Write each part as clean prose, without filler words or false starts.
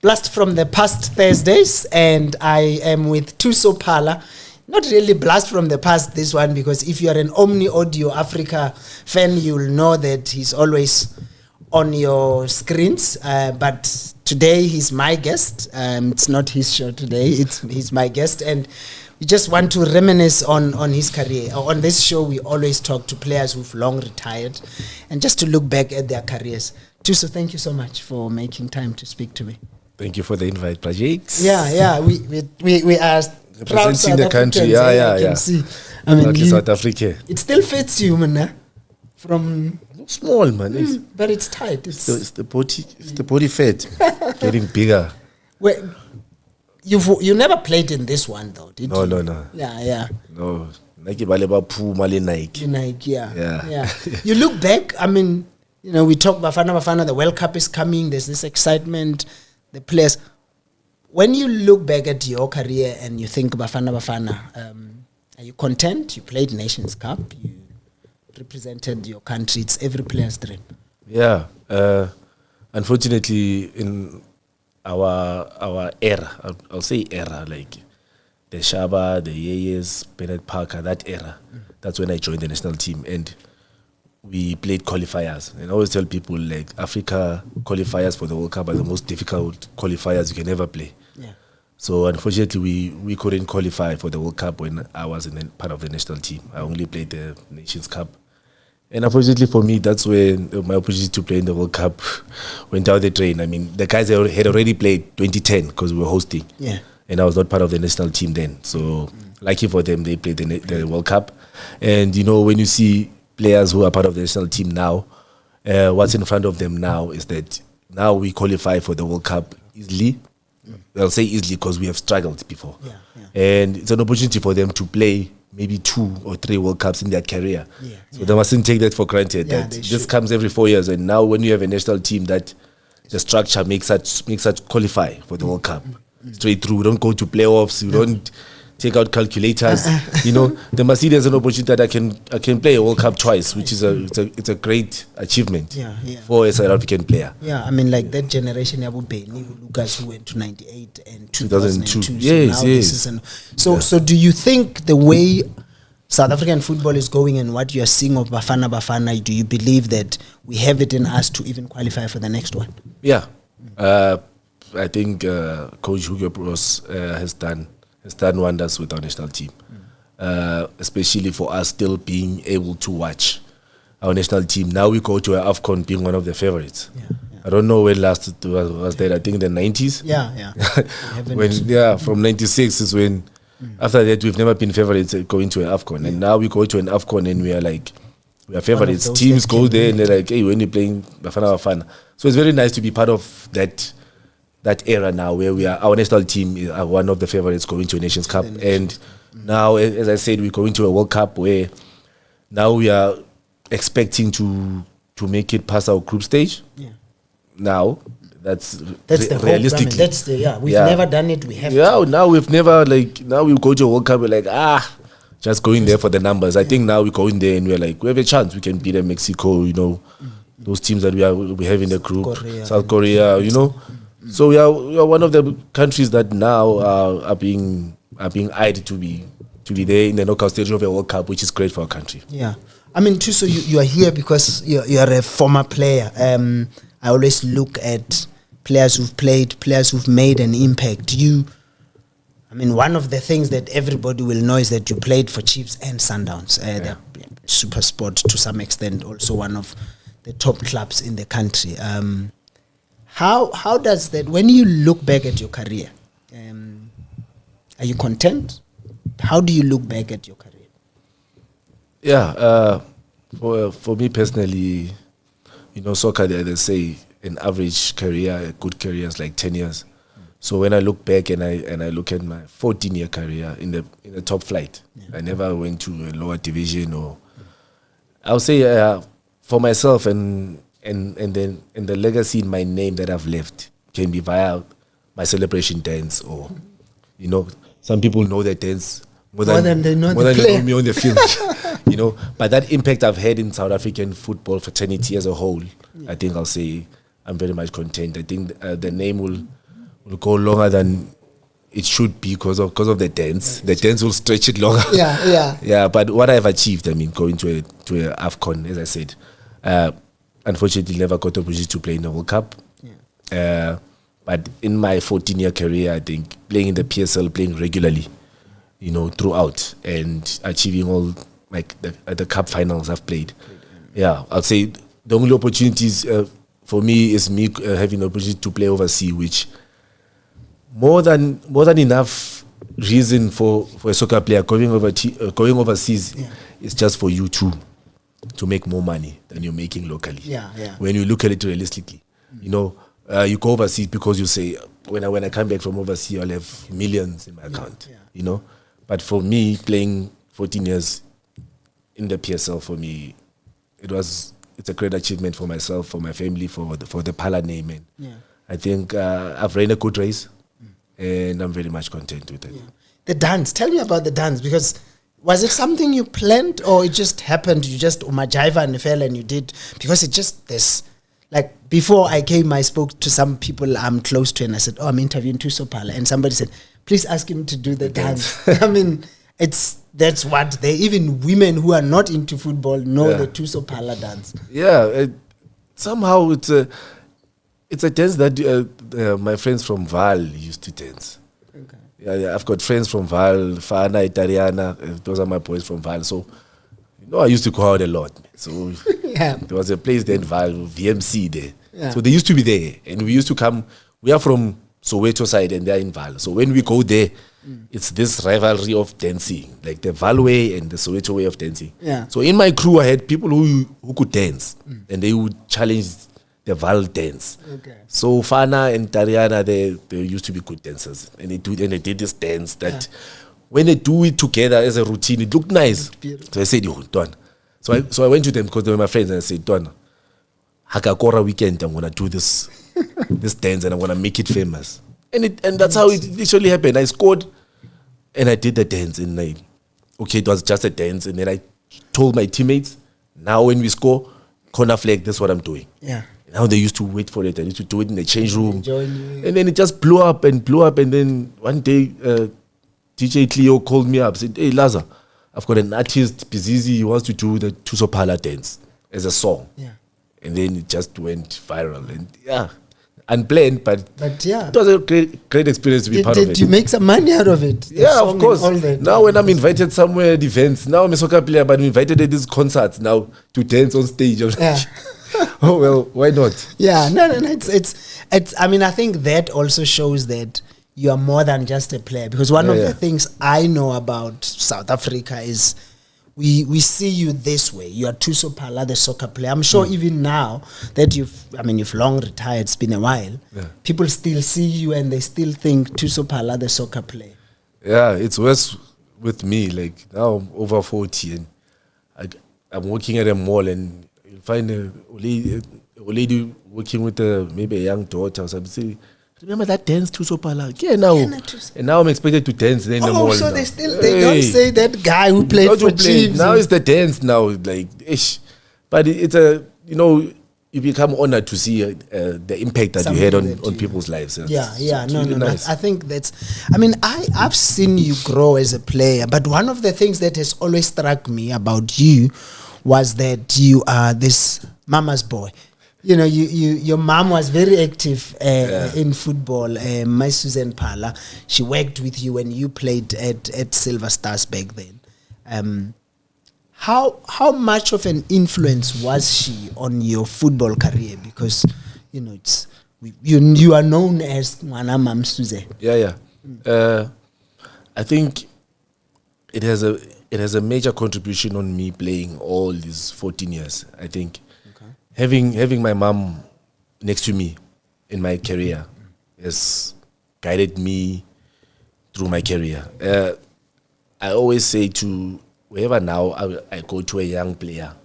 Blast from the Past Thursdays, and I am with Thuso Phala. Not really blast from the past, this one, because if you are an Omni Audio Africa fan, you'll know that he's always on your screens. But today he's my guest. It's not his show today, he's my guest. And we just want to reminisce on his career. On this show, we always talk to players who've long retired and just to look back at their careers. Thuso, thank you so much for making time to speak to me. Thank you for the invite, Projects. Yeah, we are representing the country. I can see. I mean, South Africa. It still fits you, man. From small, man. But it's tight. It's the body fat getting bigger. Well, you never played in this one though, did you? No. Yeah. No. Nike baleba Puma le Nike. Nike, yeah. You look back. I mean, we talk Bafana. The World Cup is coming. There's this excitement. The players. When you look back at your career and you think Bafana, are you content? You played Nations Cup. You represented your country. It's every player's dream. Yeah. Unfortunately, in our era, I'll say era, like the Shaba, the Yeyes, Bennett Parker, that era. That's when I joined the national team, and we played qualifiers. And I always tell people, like, Africa qualifiers for the World Cup are the most difficult qualifiers you can ever play. Yeah. So unfortunately, we couldn't qualify for the World Cup when I was part of the national team. I only played the Nations Cup. And unfortunately for me, that's when my opportunity to play in the World Cup went down the drain. I mean, the guys had already played 2010 because we were hosting. Yeah. And I was not part of the national team then. So lucky for them, they played the World Cup. And, when you see players who are part of the national team now, what's in front of them now is that now we qualify for the World Cup easily. I'll say easily because we have struggled before. Yeah. And it's an opportunity for them to play maybe 2 or 3 World Cups in their career. So they mustn't take that for granted. That this comes every 4 years. And now when you have a national team, that the structure makes us qualify for the World Cup. Straight through. We don't go to playoffs. We don't take out calculators. They must see there's an opportunity that I can play a World Cup twice, which is a great achievement for a South African player. Yeah, I mean, like that generation, Abu Beni, Lucas, who went to 98 and 2002. Yes. So do you think the way South African football is going and what you're seeing of Bafana, do you believe that we have it in us to even qualify for the next one? Yeah. I think Coach Hugo Bros has done wonders with our national team, especially for us still being able to watch our national team. Now we go to AFCON being one of the favorites. I don't know when last it was there. I think in the 90s. From 96 is when. After that, we've never been favorites going to an AFCON, and now we go to an AFCON and we are favorites. Teams go there and they're like, hey, when you're playing Bafana. So it's very nice to be part of that era now where our national team is one of the favorites going to a Nations Cup. And now, as I said, we're going to a World Cup where now we are expecting to make it past our group stage. Now, that's the realistically. Hope. We've never done it. We have to. Now we've never, now we go to a World Cup, we're like, just going there for the numbers. I think now we go in there and we're like, we have a chance. We can beat them, Mexico, those teams that we have in the group, South Korea, So we are one of the countries that now are being eyed to be there in the knockout stage of a World Cup, which is great for our country. Yeah, I mean, Thuso, you are here because you are a former player. I always look at players who've played, players who've made an impact. One of the things that everybody will know is that you played for Chiefs and Sundowns. They're super sport to some extent, also one of the top clubs in the country. How does that, when you look back at your career, are you content? How do you look back at your career? Yeah, for me personally, soccer, they say an average career, a good career is like 10 years. So when I look back and I look at my 14-year career in the top flight, I never went to a lower division, or I'll say for myself and then the legacy in my name that I've left can be via my celebration dance, or some people know that dance more than they know me on the field. But that impact I've had in South African football fraternity as a whole, I think I'll say I'm very much content. I think the name will will go longer than it should be because of the dance. The dance will stretch it longer. Yeah. But what I've achieved, I mean, going to a AFCON, as I said, unfortunately never got the opportunity to play in the World Cup. But in my 14-year career, I think playing in the PSL, playing regularly, throughout, and achieving all like the cup finals I've played. Yeah, I'd say the only opportunities for me is me having the opportunity to play overseas, which more than enough reason for a soccer player going overseas is just for you to make more money than you're making locally. When you look at it realistically, you go overseas because you say, when I come back from overseas, I'll have millions in my account. But for me, playing 14 years in the PSL, for me, it's a great achievement for myself, for my family, for the Phala name. And I think I've ran a good race, and I'm very much content with it. The dance, tell me about the dance, because was it something you planned or it just happened? You just umajiva and fell and you did, because it just this. Like before I came, I spoke to some people I'm close to, and I said, I'm interviewing Thuso Phala, and somebody said, please ask him to do the dance. I mean, that's what even women who are not into football know the Thuso Phala dance. Somehow it's a dance that my friends from Val used to dance. I've got friends from Val, Bafana, Italiana. Those are my boys from Val. So, I used to go out a lot. So there was a place there in Val, VMC there. So they used to be there, and we used to come. We are from Soweto side, and they're in Val. So when we go there, it's this rivalry of dancing, like the Val way and the Soweto way of dancing. So in my crew, I had people who could dance, and they would challenge the Val dance. So Fana and Tariana, they used to be good dancers, and they did this dance that when they do it together as a routine, it looked nice. So I said, Don. So I went to them because they were my friends, and I said, Don, Hakakora weekend, I'm gonna do this dance, and I'm gonna make it famous. And that's how it literally happened. I scored, and I did the dance, and it was just a dance, and then I told my teammates, now when we score, corner flag, that's what I'm doing. Now they used to wait for it. I used to do it in the change room. And then it just blew up. And then one day, DJ Cleo called me up, said, hey, Laza, I've got an artist, Bizizi, he wants to do the Thuso Phala dance as a song. And then it just went viral. And unplanned, but it was a great experience to be part of it. Did you make some money out of it? Of course. Now when I'm invited somewhere at events, now I'm a soccer player, but I'm invited at these concerts now to dance on stage. Oh well, why not? No. It's. I mean, I think that also shows that you are more than just a player. Because one of the things I know about South Africa is we see you this way. You are Thuso Phala, the soccer player. I'm sure even now that you've long retired. It's been a while. People still see you and they still think Thuso Phala, the soccer player. It's worse with me. Like now I'm over 40 and I'm working at a mall and you find a lady working with maybe a young daughter or something. Say, remember that dance Thuso Phala? And now I'm expected to dance in the mall. So they don't say that guy who played for Chiefs. Now it's the dance now, like ish. But it's you become honored to see the impact that you had on people's lives. It's really nice. I think I've seen you grow as a player, but one of the things that has always struck me about you was that you are this mama's boy. Your mom was very active in football. My Susan Phala, she worked with you when you played at Silver Stars back then. How much of an influence was she on your football career? Because you are known as Mwana Mam Suze. I think it has a major contribution on me playing all these 14 years. I think. Having my mom next to me in my career has guided me through my career. I always say to wherever now I go to a young player,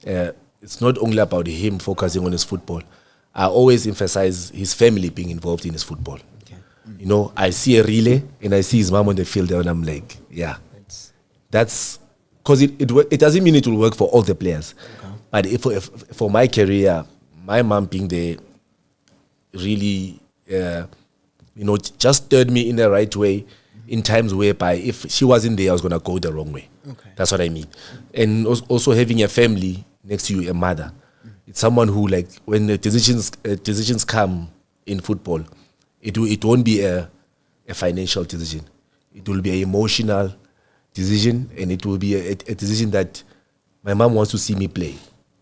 it's not only about him focusing on his football. I always emphasize his family being involved in his football. I see a relay and I see his mom on the field and I'm like, that's because it doesn't mean it will work for all the players. But if for my career, my mom being there really just stirred me in the right way in times whereby if she wasn't there, I was going to go the wrong way. Okay. That's what I mean. And also having a family next to you, a mother. It's someone who, like, when the decisions come in football, it won't be a financial decision. It will be an emotional decision, and it will be a decision that my mom wants to see me play.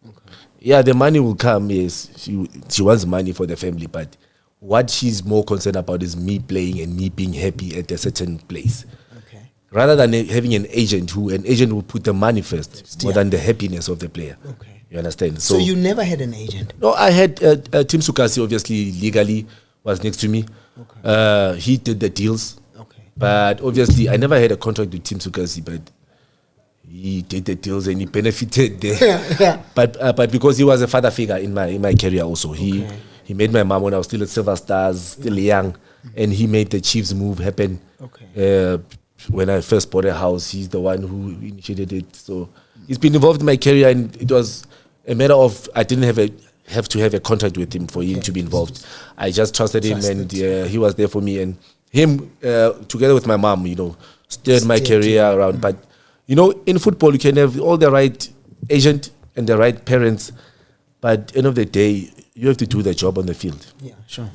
Okay. Yeah, the money will come, yes. She wants money for the family, but what she's more concerned about is me playing and me being happy at a certain place. Okay. Rather than having an agent will put the money first more than the happiness of the player. Okay. You understand? So you never had an agent? No, I had Tim Sukasi, obviously, legally was next to me. Okay. He did the deals. Okay. But obviously, I never had a contract with Tim Sukasi, but he did the deals and he benefited there. Yeah. But because he was a father figure in my career also. He made my mom when I was still at Silver Stars, still young, and he made the Chiefs move happen. Okay. When I first bought a house, he's the one who initiated it. So he's been involved in my career, and it was a matter of I didn't have to have a contract with him for him to be involved. I just trusted him, and he was there for me. And him, together with my mom, steered my career around. But in football, you can have all the right agent and the right parents, but end of the day, you have to do the job on the field. Yeah, sure.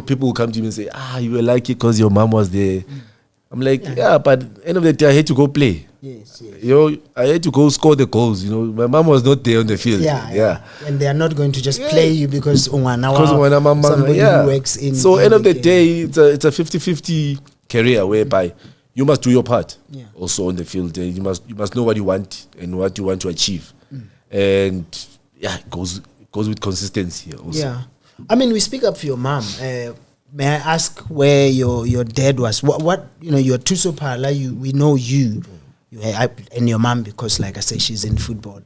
People will come to me and say, you were lucky because your mom was there. I'm like, but end of the day, I had to go play. Yes. I had to go score the goals. My mom was not there on the field. Yeah. And they are not going to just play you because somebody who works in. So end of the day, it's a 50-50 career whereby you must do your part. Yeah. Also on the field, you must know what you want and what you want to achieve, and it goes with consistency also. Yeah, I mean, we speak up for your mom. May I ask where your dad was? What you're Thuso Phala. We know you and your mom because, like I say, she's in football.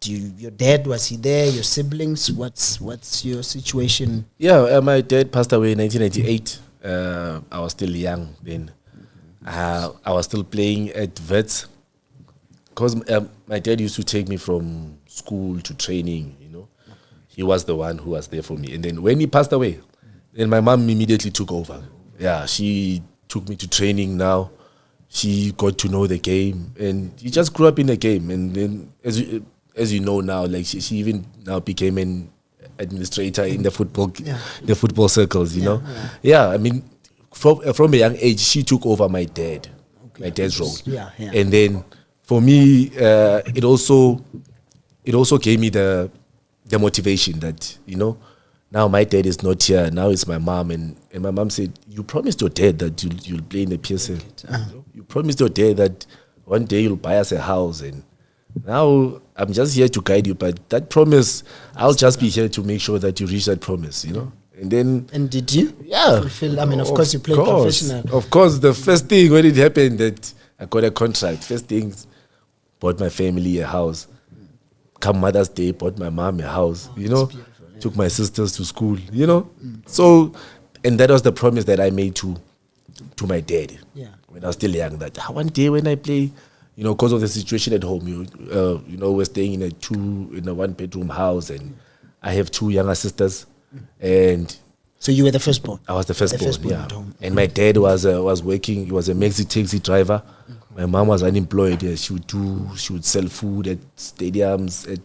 Your dad, was he there? Your siblings? What's your situation? Yeah, my dad passed away in 1998. I was still young then. I was still playing at Vets because my dad used to take me from school to training. He was the one who was there for me. And then when he passed away, then my mom immediately took over. Yeah, she took me to training now. She got to know the game, and he just grew up in the game. And then, as you know now, like she even now became an administrator in the football circles. Yeah. I mean, from a young age, she took over my dad's role. Yeah. And then for me, it also gave me the motivation that now my dad is not here. Now it's my mom, and my mom said, "You promised your dad that you'll play in the PSL. You promised your dad that one day you'll buy us a house, and now I'm just here to guide you. But that promise, I'll just be here to make sure that you reach that promise, And did you? Yeah. Fulfill, of course, you played professional. Of course, the first thing when it happened that I got a contract. First things, bought my family a house. Come Mother's Day, bought my mom a house. Took my sisters to school. So, and that was the promise that I made to my dad. Yeah. When I was still young, that one day when I play, because of the situation at home, we're staying in a 1-bedroom house, and I have 2 younger sisters. And so you were the firstborn? I was the firstborn, yeah. At home. And my dad was working. He was a maxi taxi driver. My mom was unemployed. Yeah. She would sell food at stadiums,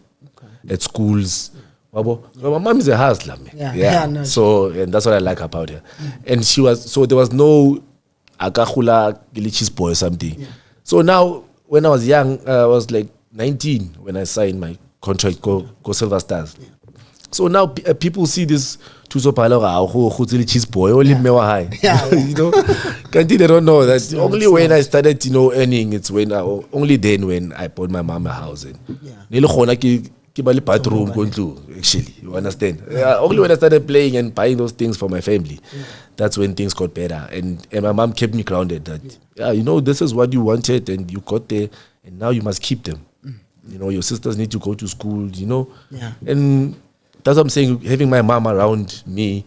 at schools. My mom is a hustler, man. Yeah. No, so, and that's what I like about her. And there was no akahula cheese boy or something. Yeah. So now, when I was young, I was like 19 when I signed my contract, go Silver Stars. Yeah. So now people see this Thuso Phala cheese boy, only mewa high. They don't know that only when I started, earning, it's only then when I bought my mom a house. Bathroom, actually, you understand? Only when I started playing and buying those things for my family, that's when things got better. And my mom kept me grounded that, this is what you wanted and you got there, and now you must keep them. Your sisters need to go to school, And that's what I'm saying, having my mom around me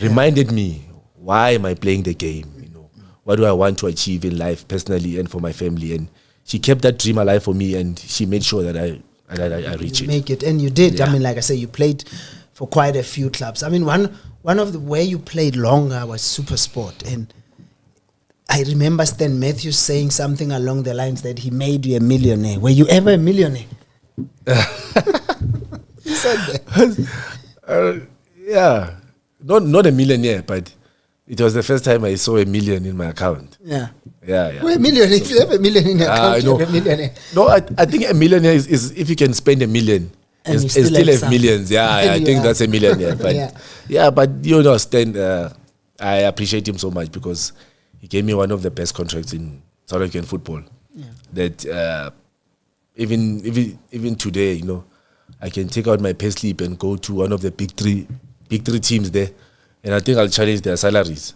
reminded me, why am I playing the game? What do I want to achieve in life personally and for my family? And she kept that dream alive for me, and she made sure that I reach it. Make it, and you did. Yeah. I mean, like I say, you played for quite a few clubs. I mean, one one of the where you played longer was Super Sport, and I remember Stan Matthews saying something along the lines that he made you a millionaire. Were you ever a millionaire? He said that. Yeah, not a millionaire, but it was the first time I saw a million in my account. Yeah. Yeah. Well, a million. If you have a million in your account, you have a millionaire. No, I think a millionaire is if you can spend a million and still have millions. Yeah, I think that's a millionaire. But but you know, Stan, I appreciate him so much because he gave me one of the best contracts in South African football. Yeah. That even today, you know, I can take out my payslip and go to one of the big three teams there, and I think I'll challenge their salaries.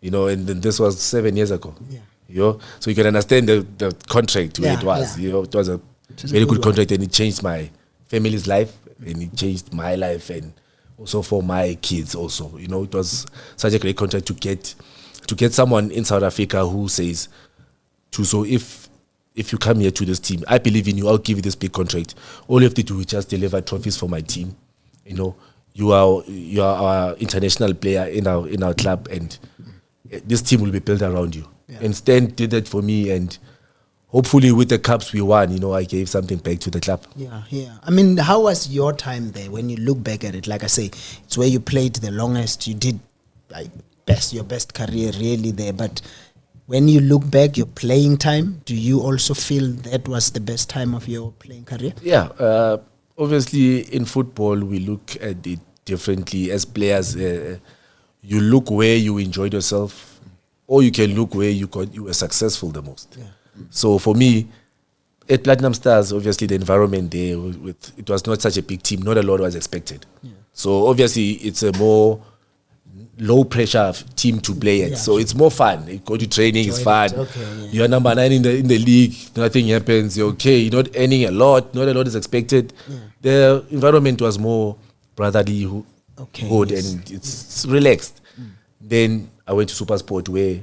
You know, and then this was 7 years ago. Yeah. You know, so you can understand the contract where it was. Yeah. You know, it was a very good contract, and it changed my family's life, and it changed my life, and also for my kids. Also, you know, it was such a great contract to get someone in South Africa who says, "So if you come here to this team, I believe in you. I'll give you this big contract. All you have to do is just deliver trophies for my team. You know, you are our international player in our club, and this team will be built around you." Yeah. And Stan did that for me, and hopefully with the cups we won, you know, I gave something back to the club. Yeah. I mean, how was your time there when you look back at it? Like I say, it's where you played the longest. You did your best career really there. But when you look back, your playing time, do you also feel that was the best time of your playing career? Yeah. Obviously, in football, we look at it differently. As players, you look where you enjoyed yourself, or you can look where you were successful the most. Yeah. So for me, at Platinum Stars, obviously the environment there, it was not such a big team. Not a lot was expected. Yeah. So obviously it's a more low pressure team to play at. Yeah, so it's more fun. You go to training, it's fun. Okay, You're number 9 in the league. Nothing happens. You're okay. You're not earning a lot. Not a lot is expected. Yeah. The environment was more brotherly, good, and it's relaxed. Then I went to Super Sport where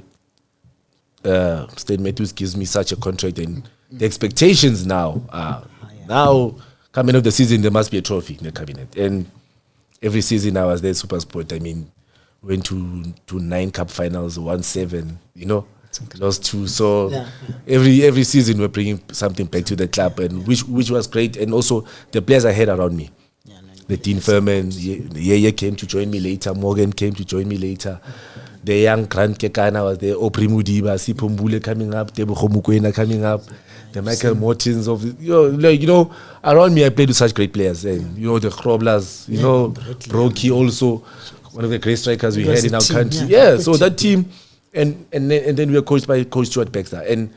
Stan Matthews gives me such a contract, and the expectations now are now coming up the season there must be a trophy in the cabinet. And every season I was there at Super Sport, I mean, went to 9 cup finals, won 7, you know, lost 2. So every season we're bringing something back to the club, and which was great. And also the players I had around me. The Dean Furman, Yeye came to join me later. Morgan came to join me later. The young Grant Kekana was there. Opri Mudiba, Sipho Mbule coming up. Tebogo Mokoena coming up. The Michael Mortins of around me I played with such great players. And the Kroblas, Brocky also, one of the great strikers we had in our country. So that team, and then we were coached by Coach Stuart Baxter. And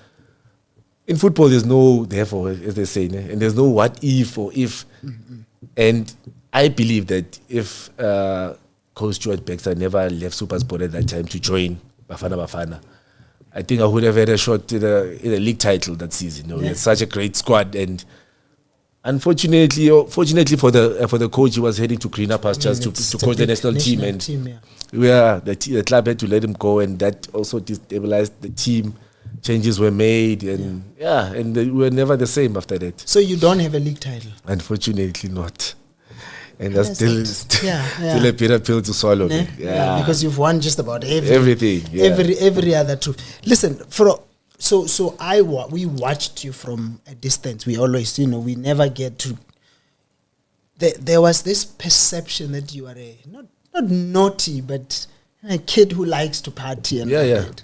in football, there's no therefore, as they say, and there's no what if or if. And I believe that if Coach Stuart Baxter never left SuperSport at that time to join Bafana, I think I would have had a shot in a league title that season. We had such a great squad, and unfortunately, fortunately for the coach, he was heading to greener pastures to coach the national team, and the club had to let him go, and that also destabilized the team. Changes were made, and and we were never the same after that. So you don't have a league title? Unfortunately not. And that's still a bitter pill to swallow. Because you've won just about everything. Every other truth. Listen, we watched you from a distance. We always, we never get to. There was this perception that you are not naughty, but a kid who likes to party and all that.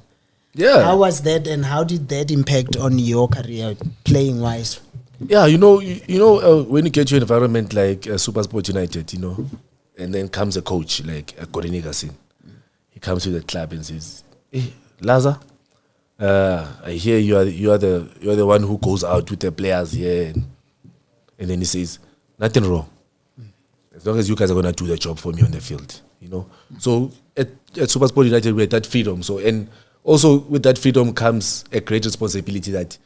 Yeah. How was that, and how did that impact on your career, playing wise? Yeah, when you get to an environment like SuperSport United, and then comes a coach like Gordon Egerson. He comes to the club and says, "Hey, Laza, I hear you are the one who goes out with the players here," and then he says, "Nothing wrong, as long as you guys are gonna do the job for me on the field." So at SuperSport United we had that freedom. So and also with that freedom comes a great responsibility that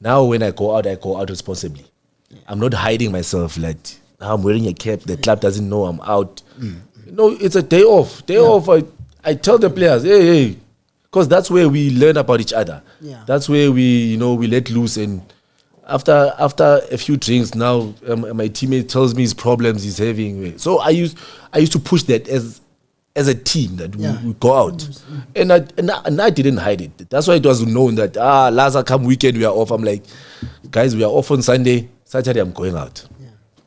now when I go out responsibly. I'm not hiding myself like now I'm wearing a cap, the club doesn't know I'm out. It's a day off. I tell the players, hey, because that's where we learn about each other. That's where we let loose, and after a few drinks now my teammate tells me his problems he's having. So I used to push that as as a team that we go out. And I didn't hide it. That's why it was known that, Laza, come weekend, we are off. I'm like, guys, we are off on Sunday. Saturday, I'm going out.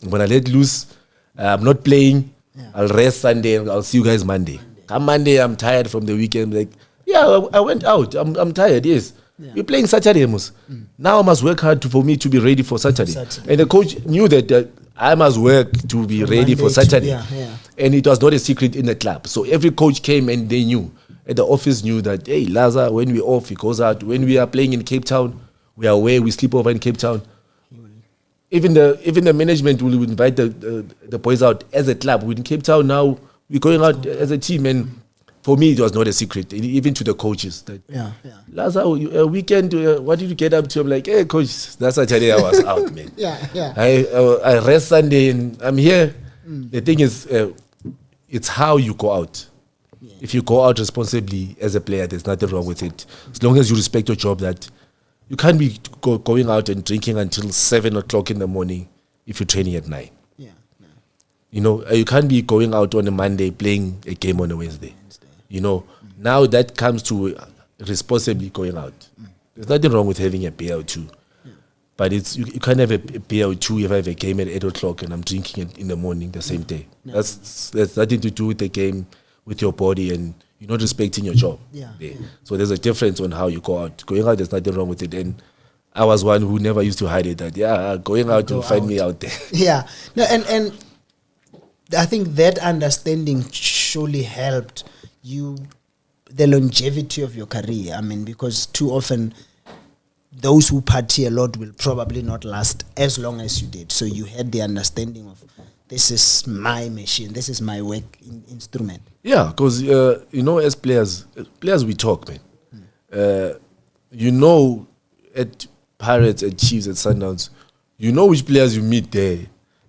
I'm going to let loose. I'm not playing. I'll rest Sunday and I'll see you guys Monday. Come Monday, I'm tired from the weekend. Like, I went out. I'm tired, yes. We're playing Saturday, Amos. Now I must work hard for me to be ready for Saturday. And the coach knew that I must work to be ready for Saturday. And it was not a secret in the club. So every coach came and they knew. And the office knew that, hey, Laza, when we're off, he goes out. When we are playing in Cape Town, we are away, we sleep over in Cape Town. Even the management will invite the boys out as a club. We're in Cape Town now, we're going out as a team. And for me, it was not a secret, even to the coaches. That, Laza, weekend, what did you get up to? I'm like, hey, coach, that's Saturday I was out, man. I rest Sunday and I'm here. The thing is, it's how you go out. If you go out responsibly as a player, there's nothing wrong with it. As long as you respect your job, that you can't be going out and drinking until 7 o'clock in the morning if you're training at 9. You know, you can't be going out on a Monday playing a game on a Wednesday. You know, now that comes to responsibly going out. There's nothing wrong with having a beer or two. But it's you can't have a beer or two if I have a game at 8 o'clock and I'm drinking it in the morning the same day. That's nothing to do with the game, with your body, and you're not respecting your job. So there's a difference on how you go out. Going out, there's nothing wrong with it. And I was one who never used to hide it. That going out, you'll find me out there. No, and I think that understanding surely helped you, the longevity of your career. I mean, because too often those who party a lot will probably not last as long as you did. So you had the understanding of, this is my machine, this is my work instrument. Yeah, because you know, as players we talk, man. You know, at Pirates, at Chiefs, at Sundowns, you know which players you meet there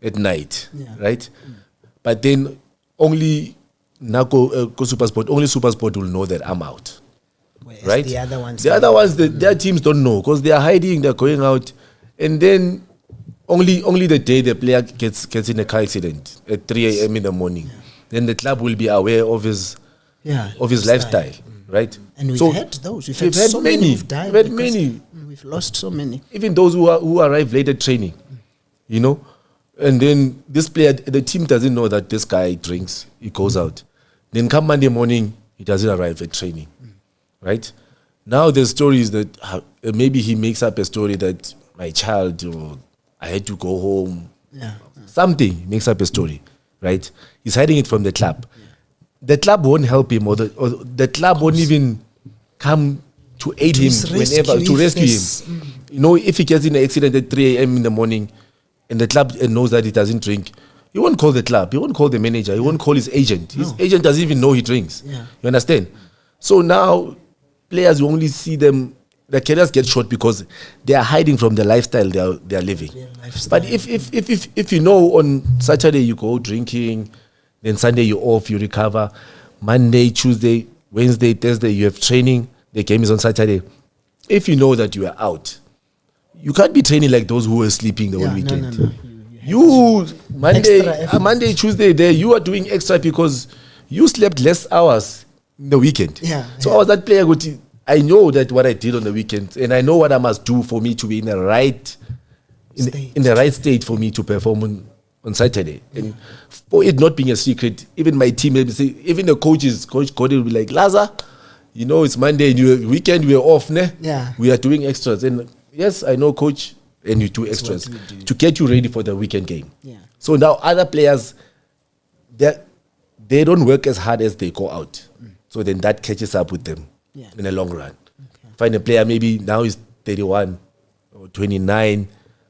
at night, right? But then only go Supersport, only Supersport will know that I'm out. Whereas right? The other ones, their teams don't know because they are hiding, they're going out, and then only the day the player gets in a car accident at 3 a.m. in the morning, then the club will be aware of his lifestyle, right? And we've had those. We've had so many who've died. We've had many. We've lost so many. Even those who arrive late at training, you know. And then this player, the team doesn't know that this guy drinks, he goes out. Then come Monday morning, he doesn't arrive at training, right? Now there's stories that maybe he makes up a story that my child, or I had to go home. Something, makes up a story, right? He's hiding it from the club. The club won't help him, or the club won't even come to aid him whenever, to rescue him. You know, if he gets in an accident at 3 a.m. in the morning, and the club knows that he doesn't drink, he won't call the club, he won't call the manager, he won't call his agent. His agent doesn't even know he drinks. You understand? So now players, you only see them, their careers get short because they are hiding from the lifestyle they are living. But if you know, on Saturday you go drinking, then Sunday you're off, you recover, Monday, Tuesday, Wednesday, Thursday you have training, the game is on Saturday. If you know that you are out, you can't be training like those who are sleeping the whole weekend. No. You Monday, Tuesday, there you are doing extra because you slept less hours in the weekend. So I was that player. I know that what I did on the weekend, and I know what I must do for me to be in the right state for me to perform on Saturday. And for it not being a secret, even my team, even the coaches, Coach Cody will be like, Laza, you know it's Monday, and weekend we're off, ne? We are doing extras. And yes, I know, coach, and you do extras to get you ready for the weekend game. So now other players, they don't work as hard as they go out. So then that catches up with them in the long run. Find a player, maybe now he's 31 or 29,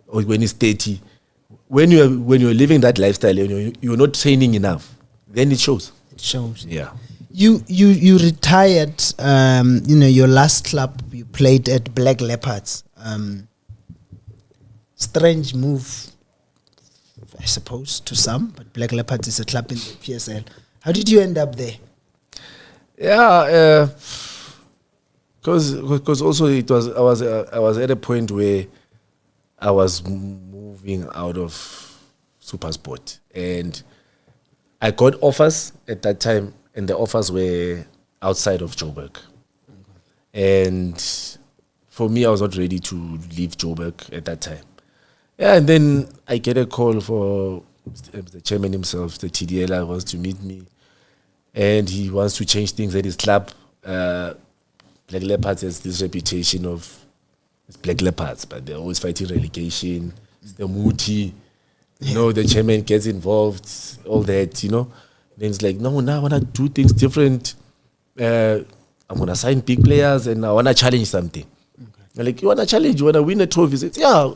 or when he's 30. When you're living that lifestyle and you're not training enough, then it shows. You retired. Your last club you played at Black Leopards. Strange move, I suppose, to some, but Black Leopards is a club in the PSL. How did you end up there? Because also I was at a point where I was moving out of SuperSport, and I got offers at that time. and the offers were outside of Joburg. And for me, I was not ready to leave Joburg at that time. Yeah, and then I get a call for the chairman himself, the TDL, wants to meet me, and he wants to change things at his club. Black Leopards has this reputation of it's Black Leopards, but they're always fighting relegation. It's the Muti, you know, the chairman gets involved, all that, you know. Then it's like, no, now I want to do things different. I'm going to sign big players and I want to challenge something. Okay. Like, you want to challenge, you want to win a trophy. It's, yeah,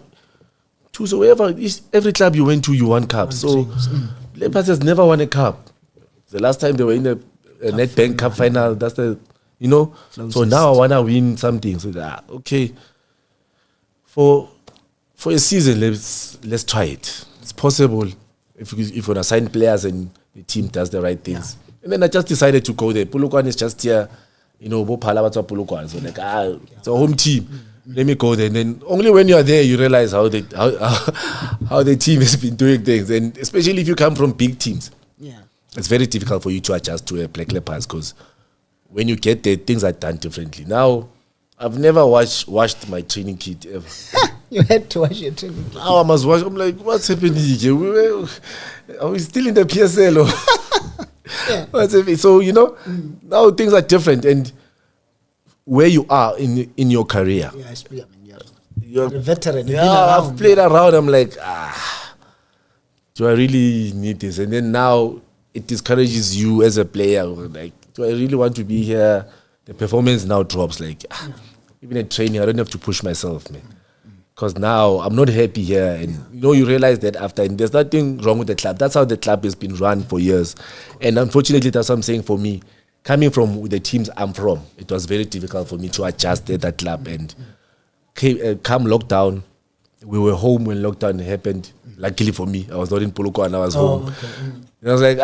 so every club you went to, you won cups. So Leopards has never won a cup. The last time they were in a NetBank Cup final, that's the, you know. So now I want to win something. So okay, for a season, let's try it. It's possible if you want to sign players and the team does the right things. Yeah. And then I just decided to go there. Polokwane is just here, you know, Phala Polokwane. So like, it's a home team. Let me go there. And then only when you are there, you realize how the team has been doing things. And especially if you come from big teams. Yeah. It's very difficult for you to adjust to a Black Leopards because when you get there, things are done differently. Now, I've never washed my training kit ever. You had to wash your training kit. Now I must wash. I'm like, what's happening here? Are we still in the PSL? Yeah. What's happening? So, you know, now things are different. And where you are in your career. Yeah, I mean, you're a veteran. Yeah, I've played around. I'm like, do I really need this? And then now it discourages you as a player. Like, do I really want to be here? The performance now drops. Like, even at training, I don't have to push myself, man. Because now I'm not happy here. And you know, you realize that after, and there's nothing wrong with the club. That's how the club has been run for years. And unfortunately, that's what I'm saying for me. Coming from the teams I'm from, it was very difficult for me to adjust at that club. And come lockdown, we were home when lockdown happened. Luckily for me, I was not in Polokwane, I was home. Okay. And I was like,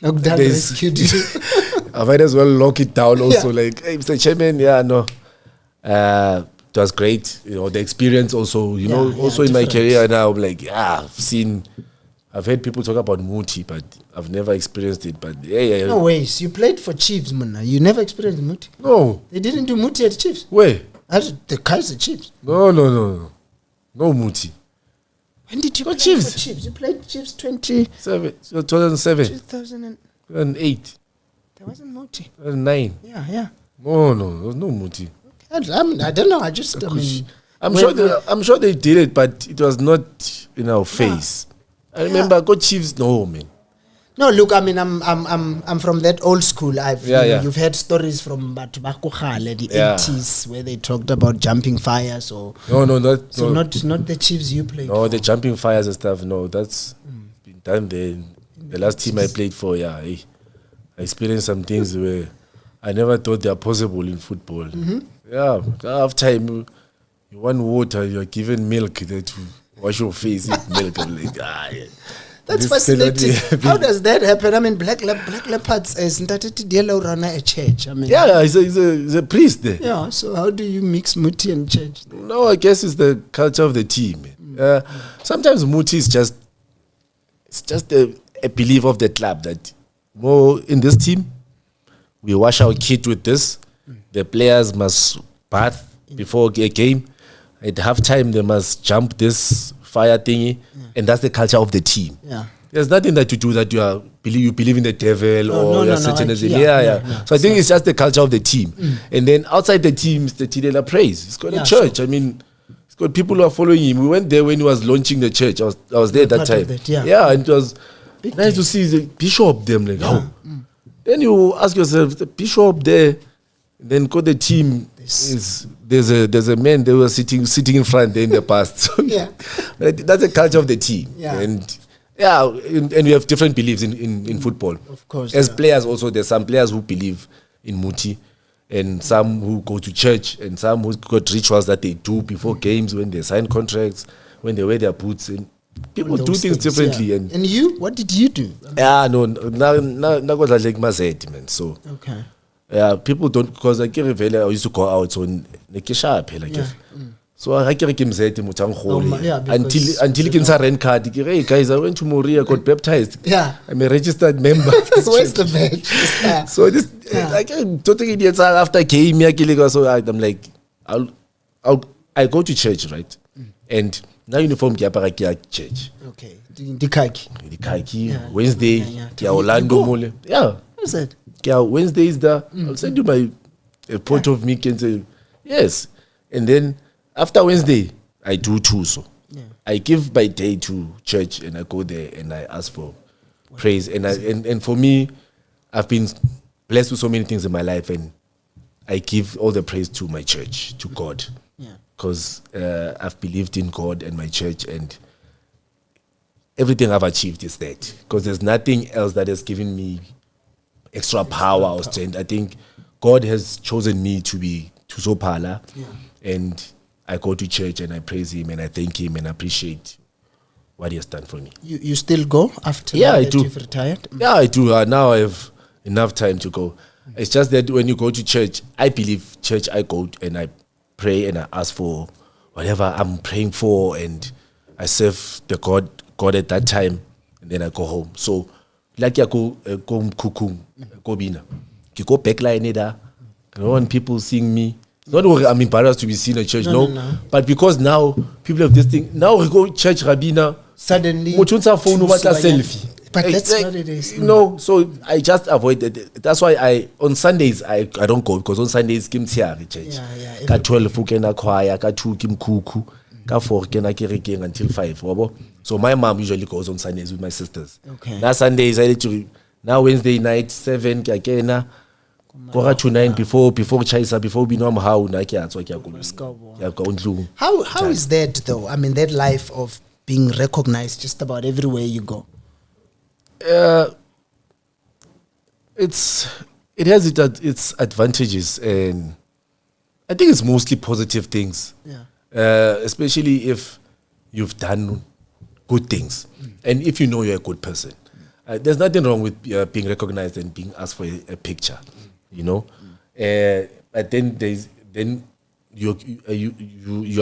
lockdown rescued you. I might as well lock it down also. Yeah. Like, hey, Mr. Chairman, no. It was great. You know, the experience also, you know, also in my career now, I'm like, I've heard people talk about Muti, but I've never experienced it. But no ways. You played for Chiefs, man. You never experienced Muti? No. They didn't do Muti at Chiefs? Where? At the Kaiser Chiefs. No. No Muti. When did you play for Chiefs? You played Chiefs 2007. 2008. There wasn't Muti. 2009. Yeah. No, there was no Muti. I don't know. I'm sure they did it, but it was not in our face. I remember go Chiefs. No, man. No, look. I mean, I'm from that old school. You've heard stories from Batubakukhale, the 80s, where they talked about jumping fires or not the Chiefs you played. No, the jumping fires and stuff. No, that's been done there. The last team I played for, I experienced some things where I never thought they are possible in football. Yeah, after time you want water, you're given milk to wash your face with milk. I'm like, That's fascinating. How does that happen? I mean, Black Leopards is run a church. I mean, he's a priest there. Yeah, so how do you mix Muti and church? No, I guess it's the culture of the team. Sometimes Muti is just a belief of the club that more in this team, we wash our kit with this. The players must bath before a game. At halftime, they must jump this fire thingy, and that's the culture of the team. Yeah, there's nothing that you do that you believe in the devil or you're certain as So I think it's just the culture of the team. And then outside the team, it's the Tidela praise. It's got a church. Sure. I mean, it's got people who are following him. We went there when he was launching the church. I was there at that time. And it was big nice to see the bishop there. Like, Then you ask yourself, the bishop there. Then go the team. There's a man they were sitting in front there in the past. So that's the culture of the team. And we have different beliefs in football. Of course. As players also, there's some players who believe in Muti, and some who go to church, and some who got rituals that they do before games, when they sign contracts, when they wear their boots, and people do things differently. Yeah. And you, what did you do? Now got like Mazet, man. So okay. People don't, because I used to go out, so So I can't keep saying yeah, until you can say rent card. Hey guys, I went to Moria, got baptized. Yeah, I'm a registered member. Where's the badge? Yeah. So this, I can't totally idiots after game. So I'm like, I go to church, right? And now uniform kia church. Okay, the khaki. Yeah. Wednesday, kia Orlando mole. Yeah. What's that? Kia Wednesday is the. I'll send you my a point of me can say yes, and then. After Wednesday, I do Thuso. Yeah. I give my day to church and I go there and I ask for praise. And for me, I've been blessed with so many things in my life and I give all the praise to my church, to God. Because I've believed in God and my church and everything I've achieved is that. Because there's nothing else that has given me extra power or strength. I think God has chosen me to be Thuso Phala. And I go to church and I praise him and I thank him and appreciate what he has done for me. You still go after I do. You've retired? Yeah, I do. Now I have enough time to go. It's just that when you go to church, I believe church, I go and I pray and I ask for whatever I'm praying for and I serve the God at that time and then I go home. So like I go kukum, go bina. You go backline there. I don't want people seeing me. Not that I'm embarrassed to be seen at church, no. But because now people have this thing. Now we go church Rabina. Suddenly, phone over selfie. But that's what it is. No, so I just avoid it. That's why on Sundays I don't go because on Sundays kim tiari church. Ka 12 ukena choir, ka 2 kim kuku, ka 4 kena kerekeng until 5. So my mom usually goes on Sundays with my sisters. Okay. Now Sundays I literally now Wednesday night 7 kena. Kora to 9 before Chaisa, before we know how is that though? I mean, that life of being recognized just about everywhere you go. It has its advantages, and I think it's mostly positive things. Yeah. Especially if you've done good things, and if you know you're a good person. There's nothing wrong with being recognized and being asked for a picture. You know, but then you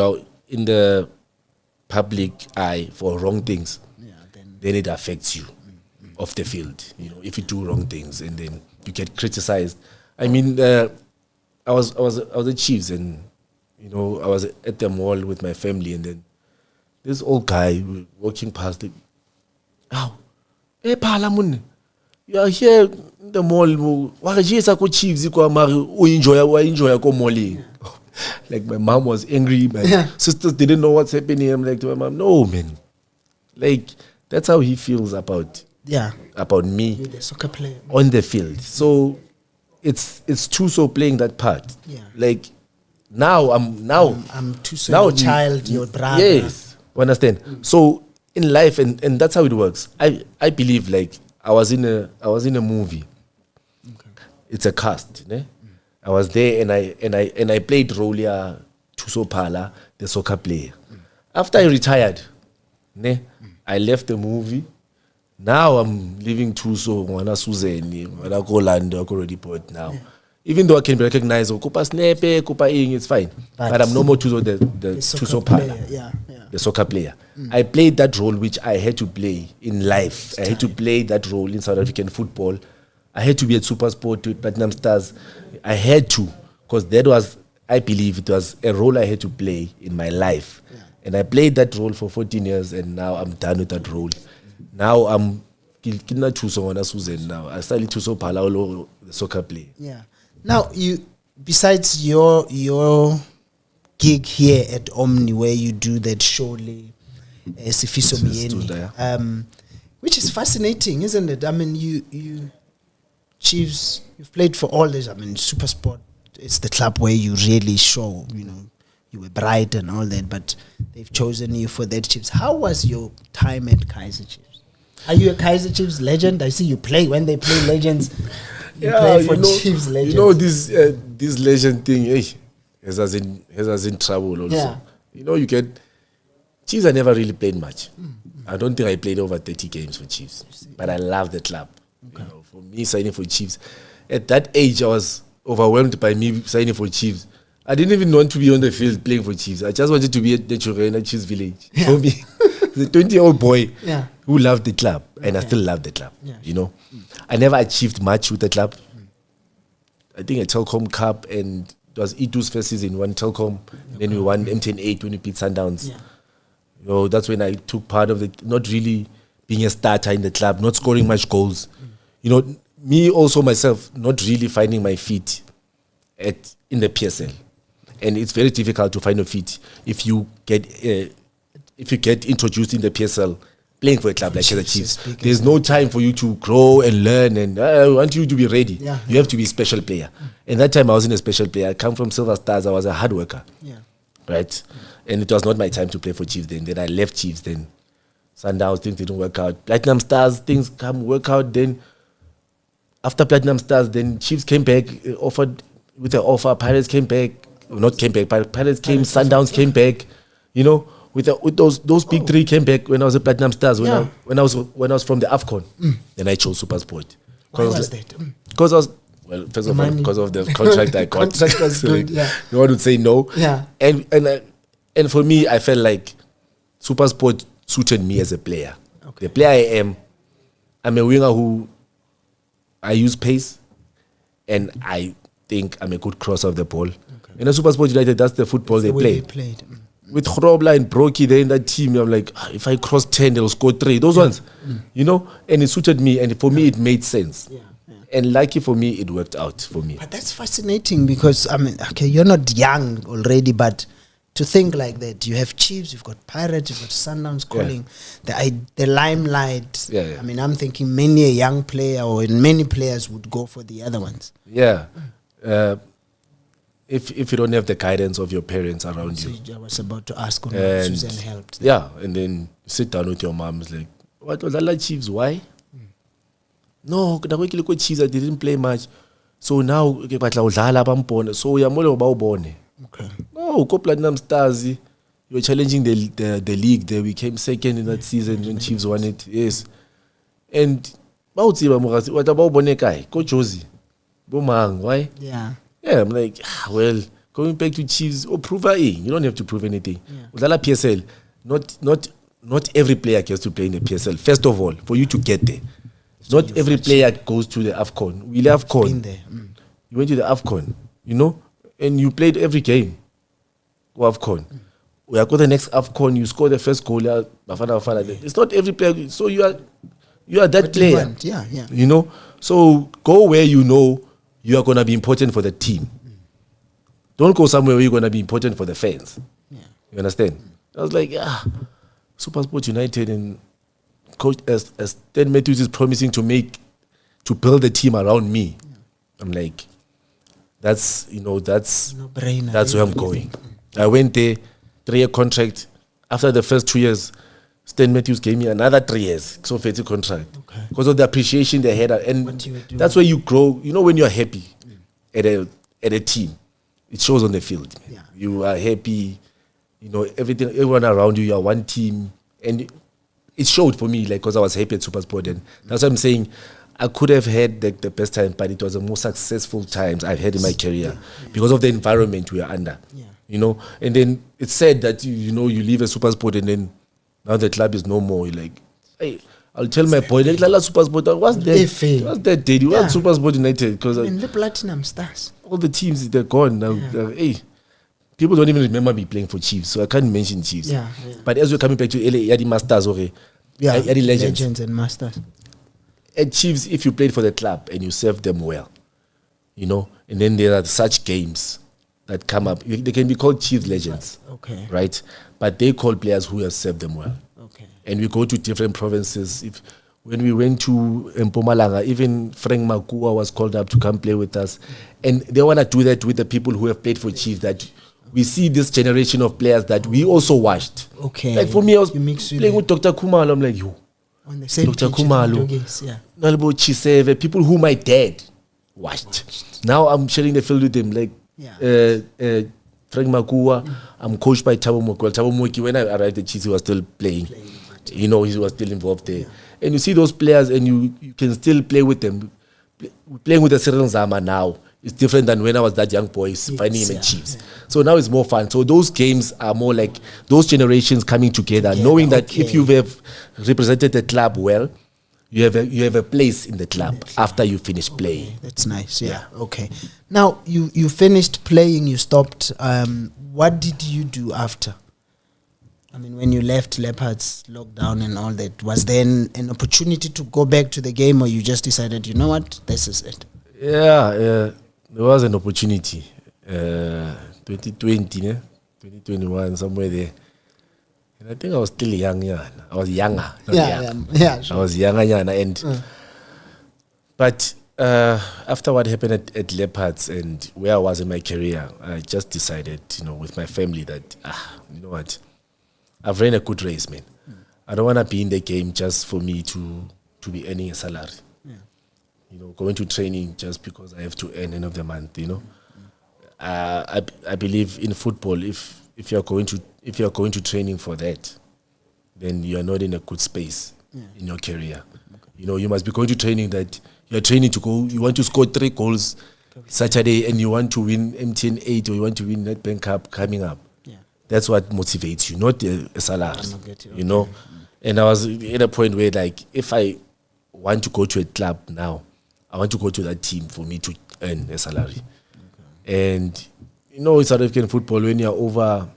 are in the public eye for wrong things. Yeah, then it affects you off the field. You know, if you do wrong things and then you get criticized. I mean, I was at Chiefs and you know I was at the mall with my family and then this old guy walking past it. Oh, hey, Phala, you are here in the mall. Chiefs, enjoy. Like my mom was angry. My sisters didn't know what's happening. I'm like to my mom, no man. Like that's how he feels about me. You're the soccer player on the field. So it's Thuso playing that part. Yeah. Like now I'm Thuso, your child, your brother. Yes, you understand. So in life and that's how it works. I believe like I was in a movie. Okay. It's a cast, ne? I was there and I played role Thuso Phala, the soccer player. After I retired, ne, I left the movie. Now I'm leaving Thuso, Wana Suzeni, Wana go Orlando, I go report now. Even though I can be recognized, Kupa Snepe, Kupa Ing, it's fine. But I'm no more Thuso, the Thuso Phala, the soccer player. I played that role which I had to play in life. I had to play that role in South African football. I had to be at SuperSport with Platinum Stars. I had to, because that was, I believe it was a role I had to play in my life. Yeah. And I played that role for 14 years and now I'm done with that role. Now I'm Thuso now. I started Thuso Phala, the soccer player. Yeah. Now you, besides your gig here at Omni where you do that surely Sifiso Miyeni, which is fascinating, isn't it? I mean, you Chiefs, you've played for all this. I mean, SuperSport, it's the club where you really show, you know, you were bright and all that, but they've chosen you for that Chiefs. How was your time at Kaizer Chiefs? Are you a Kaizer Chiefs legend? I see you play when they play legends. You play for Chiefs legends. You know this legend thing, has us in trouble also. Yeah. You know, you get Chiefs. I never really played much. I don't think I played over 30 games for Chiefs, but I love the club. Okay. You know, for me signing for Chiefs, at that age I was overwhelmed by me signing for Chiefs. I didn't even want to be on the field playing for Chiefs. I just wanted to be at the Chorena Chiefs village. For me, the 20-year-old boy who loved the club, and I still love the club. You know, I never achieved much with the club. I think a Telkom Cup, and it was Itu's first season. We won Telkom, then we won MTN 8 when we beat Sundowns. You know, that's when I took part of the, not really being a starter in the club, not scoring much goals. You know, me also myself, not really finding my feet in the PSL. And it's very difficult to find your feet if you get introduced in the PSL playing for a club like the Chiefs. There's no time for you to grow and learn, and I want you to be ready. You have to be a special player. And that time I wasn't a special player. I come from Silver Stars. I was a hard worker. Right? And it was not my time to play for Chiefs then. Then I left Chiefs then. Sundowns, things didn't work out. Platinum Stars, things come work out. Then after Platinum Stars, then Chiefs came back, offered with an offer. Pirates came back. Not came back, Pirates came, Sundowns came back, you know, with those big three came back when I was at Platinum Stars, when I was from the AFCON. Then I chose SuperSport. Why was that? Because I was, well, first of all, because of the contract I got. Contract was good, No one would say no. And for me, I felt like SuperSport suited me as a player. The player I am, I'm a winger who I use pace, and I think I'm a good crosser of the ball. In a SuperSport United, that's the football they play. With Grobler and Brokey, they're in that team. I'm like, if I cross 10, they'll score 3. Those ones, you know? And it suited me, and for me, it made sense. And lucky for me, it worked out for me. But that's fascinating because, I mean, okay, you're not young already, but to think like that, you have Chiefs, you've got Pirates, you've got Sundowns calling, the limelight. I mean, I'm thinking many a young player or many players would go for the other ones. If you don't have the guidance of your parents around you. I was about to ask on what Susan helped. And then you sit down with your mom, it's like, what was that Chiefs? Why? No, Chiefs, I didn't play much. So now, so you're more about no, go Platinum Stars. You were challenging the league there. We came second in that season when Chiefs won it. Yes. And what about Bonekai? Go Josie. Bomang, why? I'm like, well, going back to Chiefs, prove it. You don't have to prove anything. With PSL, not every player gets to play in the PSL. First of all, for you to get there, not every player goes to the AFCON. We left AFCON. You went to the AFCON, you know, and you played every game. AFCON. We are going to the next AFCON. You score the first goal. Bafana. It's not every player. So you are that player. You know. So go where you know you are going to be important for the team. Don't go somewhere where you're going to be important for the fans. You understand? I was like, SuperSport United and coach as Stan Matthews is promising to build the team around me. I'm like, that's where I'm going. I went there, 3-year contract. After the first 2 years, Stan Matthews gave me another 3 years, so 50 contract. Because of the appreciation they had. And that's where you grow. You know, when you're happy at a team, it shows on the field. You are happy, you know, everyone around you, are one team. And it showed for me, like, because I was happy at SuperSport. And that's what I'm saying. I could have had the best time, but it was the most successful times I've had in my career because of the environment we are under. You know, and then it's said that you leave a SuperSport and then now the club is no more. You're like, hey, I'll tell my boy, like, SuperSport, what's that day? You want SuperSport United? Because the Platinum Stars, all the teams, they're gone now. Hey, people don't even remember me playing for Chiefs, so I can't mention Chiefs. But as we're coming back to LA, Yadi Masters, Yadi Legends and Masters. At Chiefs, if you played for the club and you served them well, you know, and then there are such games that come up. They can be called Chiefs legends, right? But they call players who have served them well. And we go to different provinces. When we went to Mpumalanga, even Frank Makua was called up to come play with us. And they want to do that with the people who have played for Chiefs, that we see this generation of players that we also watched. Like for me, I was playing with Dr. Kumalo. I'm like, yo, Dr. Kumalo, Nalbo Chiseve, people who my dad watched. Now I'm sharing the field with them, like Frank Makua. I'm coached by Thabo Moki. Well, Thabo Moki, when I arrived at Chiefs, he was still playing. You know, he was still involved there. And you see those players and you can still play with them. We're playing with the Cyril Zama now. It's different than when I was that young boy finding him at Chiefs. So now it's more fun. So those games are more like those generations coming together, knowing that if you have represented the club well, you have a place in the club after you finish playing. That's nice. Yeah. Okay. Now you finished playing. You stopped. What did you do after? I mean, when you left Leopards, lockdown and all that, was there an opportunity to go back to the game, or you just decided, you know what, this is it? Yeah, there was an opportunity. 2020, 2021, somewhere there. And I think I was still young. I was younger. Sure. I was younger, and but after what happened at Leopards and where I was in my career, I just decided, with my family that, you know what, I've ran a good race, man. I don't want to be in the game just for me to be earning a salary. Going to training just because I have to earn end of the month. I believe in football. If you're going to training for that, then you are not in a good space in your career. You must be going to training that you're training to go. You want to score 3 goals Saturday, and you want to win MTN 8, or you want to win Nedbank Cup coming up. That's what motivates you, not a salary. And I was at a point where, like, if I want to go to a club now, I want to go to that team for me to earn a salary. And in South African football, when you're over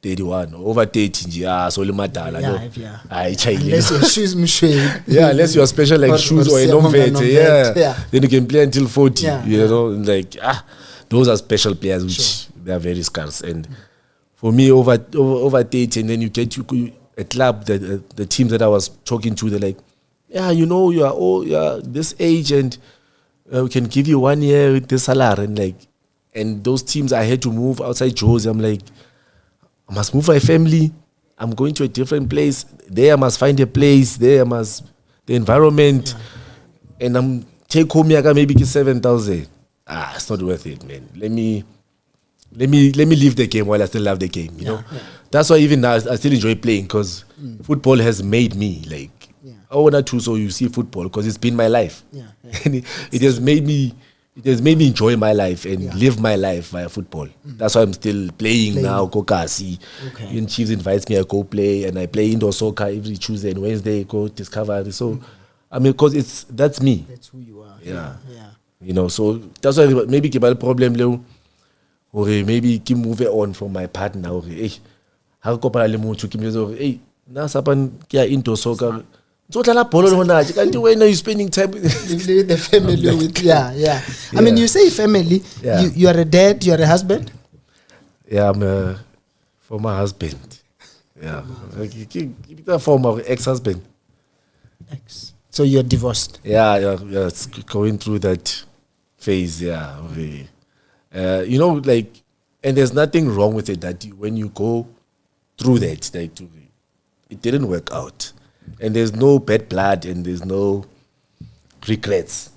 31 or over 30, so unless your shoes machine. Unless you're special like shoes or a non-vet, then you can play until 40. Those are special players which they are very scarce. And for me, over 30, and then you get to a club, the teams that I was talking to, they're like, you are this age, and we can give you 1 year with this salary, and those teams I had to move outside Jozi. I'm like, I must move my family. I'm going to a different place. There I must find a place. There I must the environment, and I'm take home here maybe 7,000. It's not worth it, man. Let me leave the game while I still love the game. You know, that's why even now I still enjoy playing, because football has made me like. I wanna too, so you see football, because it's been my life. And it has made me enjoy my life and live my life via football. That's why I'm still playing now. Kokasi. When Chiefs invites me, I go play, and I play indoor soccer every Tuesday and Wednesday. Go Discovery. So I mean, because that's me. That's who you are. You know, so that's why maybe give a problem leo, or maybe keep moving on from my partner. Or hey, how go para le motho ke me hey, na sapan ke indoor soccer. So when are you spending time with the family? I mean, you say family. You are a dad. You are a husband. I'm a former husband. A former ex-husband. So you're divorced. It's going through that phase. You know, like, and there's nothing wrong with it. That when you go through that, like, it didn't work out. And there's no bad blood, and there's no regrets.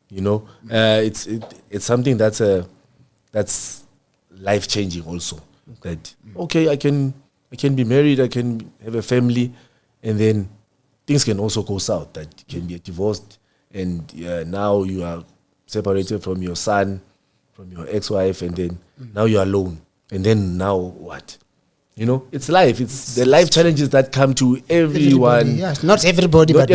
You know, it's something that's life changing also. That I can be married, I can have a family, and then things can also go south. That you can be divorced, and now you are separated from your son, from your ex-wife, and then now you're alone. And then now what? You know, it's life. It's the life challenges that come to everyone. Not everybody, but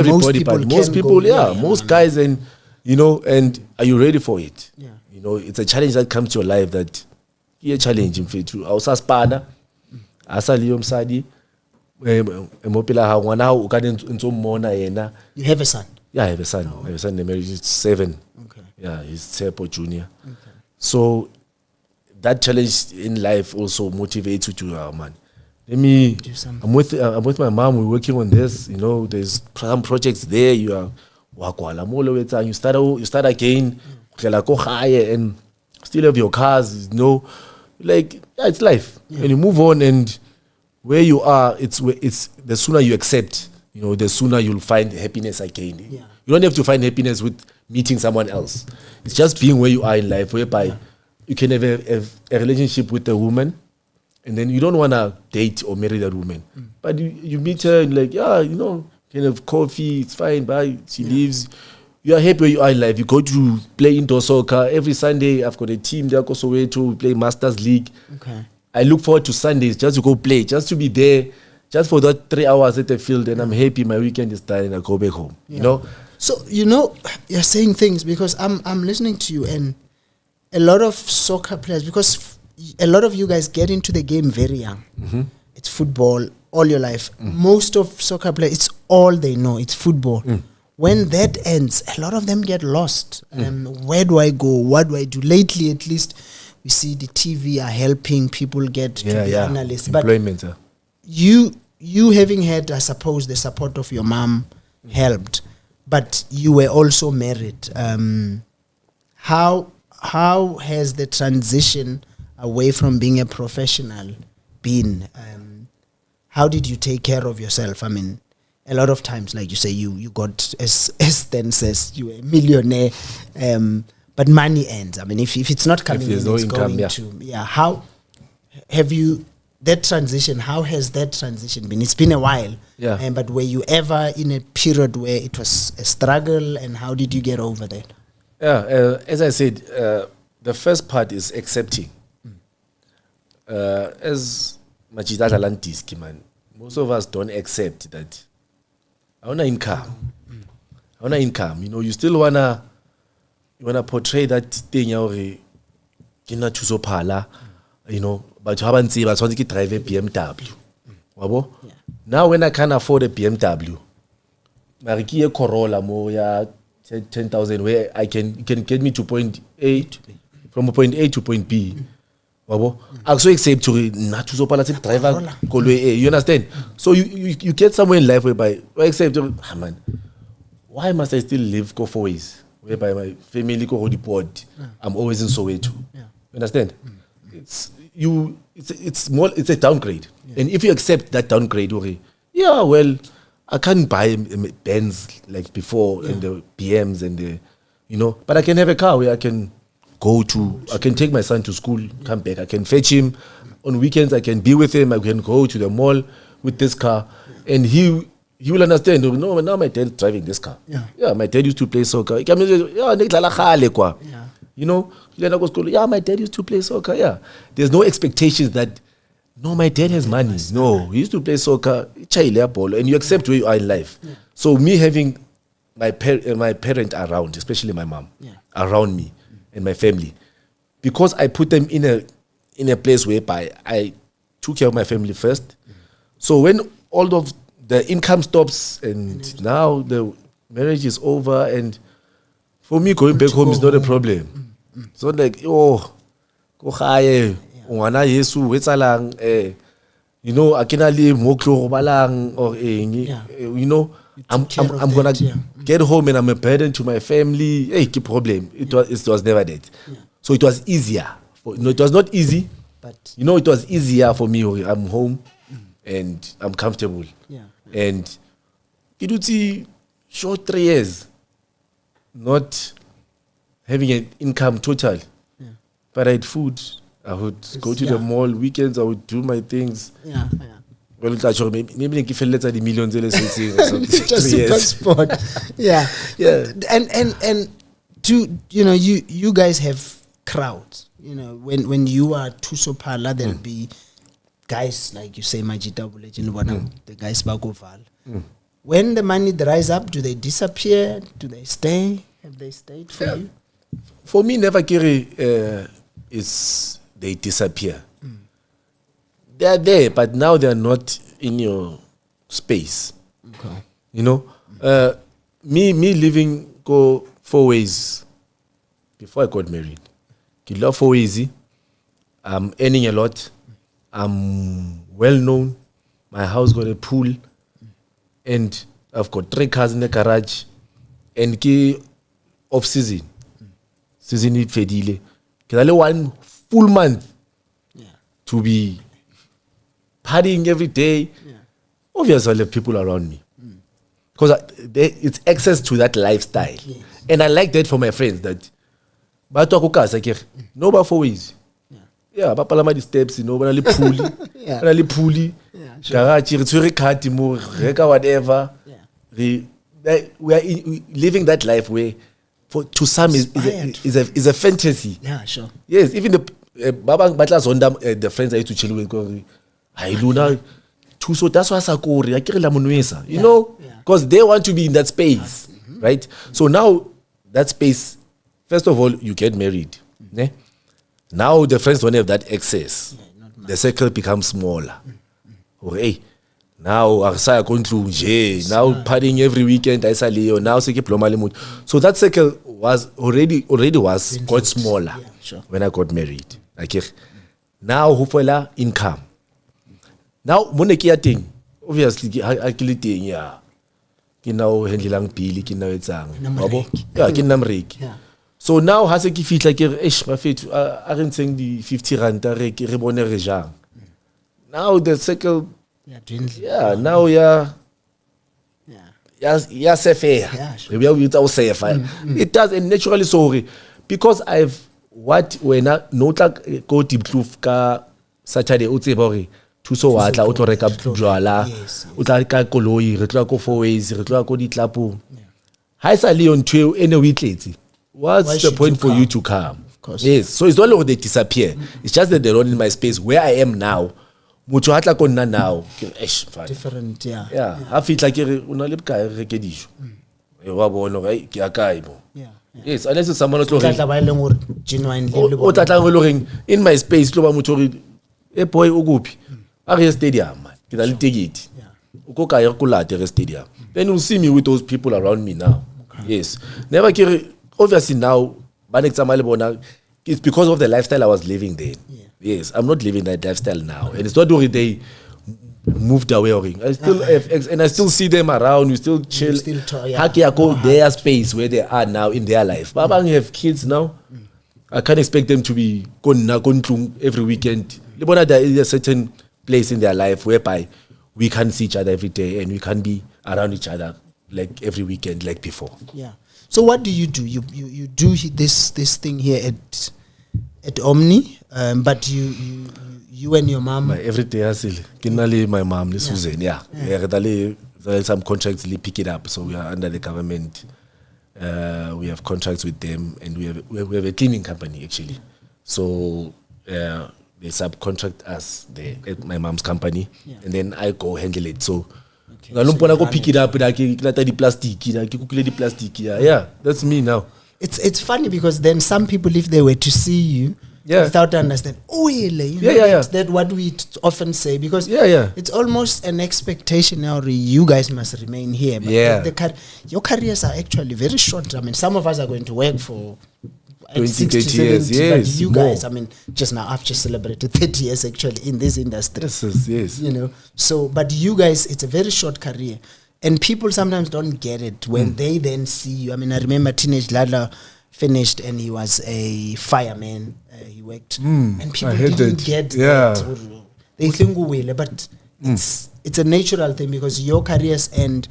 most people. Most guys, and you know, and are you ready for it? You know, it's a challenge that comes to your life. That a challenge in fact. I was aspada, asali umsadi. Emopila ha wana ukade nso mona yena. You have a son. I have a son. I have a son. The marriage is 7. He's Tsepo Junior. So that challenge in life also motivates you to, man, let me do something. I'm with my mom. We're working on this. You know, there's some projects there. You are you start again, and still have your cars. You know, like it's life. And you move on, and where you are, it's the sooner you accept. You know, the sooner you'll find happiness again. You don't have to find happiness with meeting someone else. It's just being where you are in life, whereby you can have a relationship with a woman, and then you don't want to date or marry that woman. But you meet her and like, you know, can have coffee, it's fine, bye. She leaves. you are happy where you are in life. You go to play indoor soccer every Sunday. I've got a team there, also way to play Masters League. Okay. I look forward to Sundays just to go play, just to be there, just for that 3 hours at the field, and I'm happy. My weekend is done, and I go back home. Yeah. You know. So you're saying things because I'm listening to you, and a lot of soccer players, because a lot of you guys get into the game very young. Mm-hmm. It's football all your life. Most of soccer players, it's all they know. It's football. When that ends, a lot of them get lost. Where do I go? What do I do? Lately, at least, we see the TV are helping people get to be analysts. Employment. But you having had, I suppose, the support of your mom helped, but you were also married. How has the transition away from being a professional been? How did you take care of yourself? I mean, a lot of times, like you say, you got, as Stan says, you were a millionaire, but money ends. I mean, if it's not coming in, no it's income, going to. How have you, that transition, how has that transition been? It's been a while. Yeah. But were you ever in a period where it was a struggle, and how did you get over that? Yeah, as I said, the first part is accepting. As Majida Galantiski, man, most of us don't accept that. I want income. I want income. You know, you still wanna portray that thing. Kina Thuso Phala, you know, but you haven't seen. But want to drive a BMW. Wabo? Now when I can't afford a BMW, Mariki a Corolla more 10,000, where I can get me to point A, from point A to point B. Wabo? Also accept to not Thuso Phala driver Kolwe. You understand? So you get somewhere in life whereby accept, man, why must I still live go 4 ways? Whereby my family go deport. I'm always in Soweto. You understand? It's a downgrade. And if you accept that downgrade, well, I can't buy Benz like before and the BMs and the, you know, but I can have a car where I can I can take my son to school, come back, I can fetch him on weekends, I can be with him, I can go to the mall with this car, and he will understand. No, now my dad is driving this car. My dad used to play soccer. You know, my dad used to play soccer. There's no expectations that, no, my dad has money. No, he used to play soccer, and you accept where you are in life. So me having my parent around, especially my mom, around me and my family, because I put them in a place whereby I took care of my family first. So when all of the income stops and now the marriage is over, and for me going back home is not a problem. So like, go high, you know, I can leave more or you know, I'm gonna get home and I'm a burden to my family. Hey, keep problem. It was never that. So it was easier. It was not easy, but you know, it was easier for me. I'm home and I'm comfortable. And it would see short 3 years not having an income total. But I had food. I would go to the mall weekends. I would do my things. Well, maybe if you let the millions just super sport. And to, you know, you guys have crowds. You know, when you are Thuso Phala, there'll be guys like you say, Majida Bulejin, the guys Bagoval. When the money dries up, do they disappear? Do they stay? Have they stayed for you? For me, never Kiri is they disappear. They are there, but now they are not in your space. You know, me living go 4 ways before I got married. I love 4 ways. I'm earning a lot. I'm well known. My house got a pool, and I've got 3 cars in the garage. And off season, season it fedile. Only 1 full month to be partying every day. Obviously, I have people around me because it's access to that lifestyle, and I like that for my friends. That, but no, but 4 ways. But the steps, you know, but pulley, garage, whatever. we are living that life where, to some, is a fantasy. Yeah, sure. Yes, even the Babang Batlas on the friends I used to chill with, I Luna, Thuso, that's why Sakori, I Kirila Munwesa, you know, because they want to be in that space, right? So now, that space, first of all, you get married. Ne? Now the friends don't have that access. The circle becomes smaller. Oh, hey, now Arsaya Kontlu, now partying every weekend, I Leo, now Seki Plomalimut. So that circle was already was quite smaller when I got married. Like now, hopefully, income. Now, Monekia thing, obviously, I kill it, yeah. Kinao handling pili, kinao etsang. Yeah, kinamrek. So now, has a kifit like my feet aren't saying the 50 rand, rebonne rejang. Now the circle, now, safe. Maybe without safe. It does, and naturally, sorry, because I've when I not like go deep ka Saturday, Utsebori. Thuso wa tla o tlo reka jwala o tla ka koloi re tla go 4 ways re tla go ditlapo ha isa le ntwe ene o itletse. What's the point for you to come? Of course. Yes, so it's not like they disappear. It's just that they're not in my space where I am now. Motho ha tla konna now different, yeah ha fitla ke re una le ka re ke dijo wa bona ke ya kae bo. Yes, unless it's someone tlo re genuine o tla tla re in my space tlo ba motho re e boy o gopi a stadium ke na le ticket o go ka ya go late re stadium then you see me with those people around me now. Yes, never care. Obviously now it's because of the lifestyle I was living then. Yes, I'm not living that lifestyle now, and it's not only they moved away or I still and I still see them around. We still chill. I go their space where they are now in their life. Babang have kids now. I can't expect them to be going every weekend. There is a certain place in their life whereby we can't see each other every day and we can't be around each other like every weekend like before. Yeah. So what do? You do this thing here at Omni, but you and your mom. Every day I see my mom, Susan. Some contracts they pick it up, so we are under the government. We have contracts with them, and we have a cleaning company actually. So they subcontract us at my mom's company, and then I go handle it. So go pick it up, that's me now. It's funny because then some people, if they were to see you, without understand, that's what we often say, because it's almost an expectation now. You guys must remain here, but your careers are actually very short. I mean, some of us are going to work for 20, 60, 30 years, 70, but you guys, more. I mean, just now I've just celebrated 30 years actually in this industry. Yes. You know, so, but you guys, it's a very short career, and people sometimes don't get it when they then see you. I mean, I remember Teenage Ladla finished and he was a fireman. He worked, and people didn't get that. They think we will, but it's a natural thing because your careers end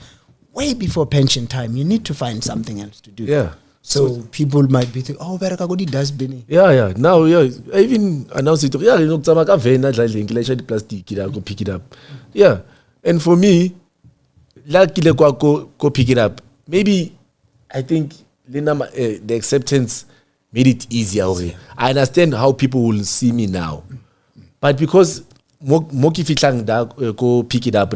way before pension time. You need to find something else to do. Yeah. So people might be thinking, oh, Beraka Godi does Benny. Yeah. Now, I even announced it. Yeah, go pick it up. Yeah. And for me, go pick it up. Maybe I think the acceptance made it easier. I understand how people will see me now. But because Moki Fitlang go pick it up,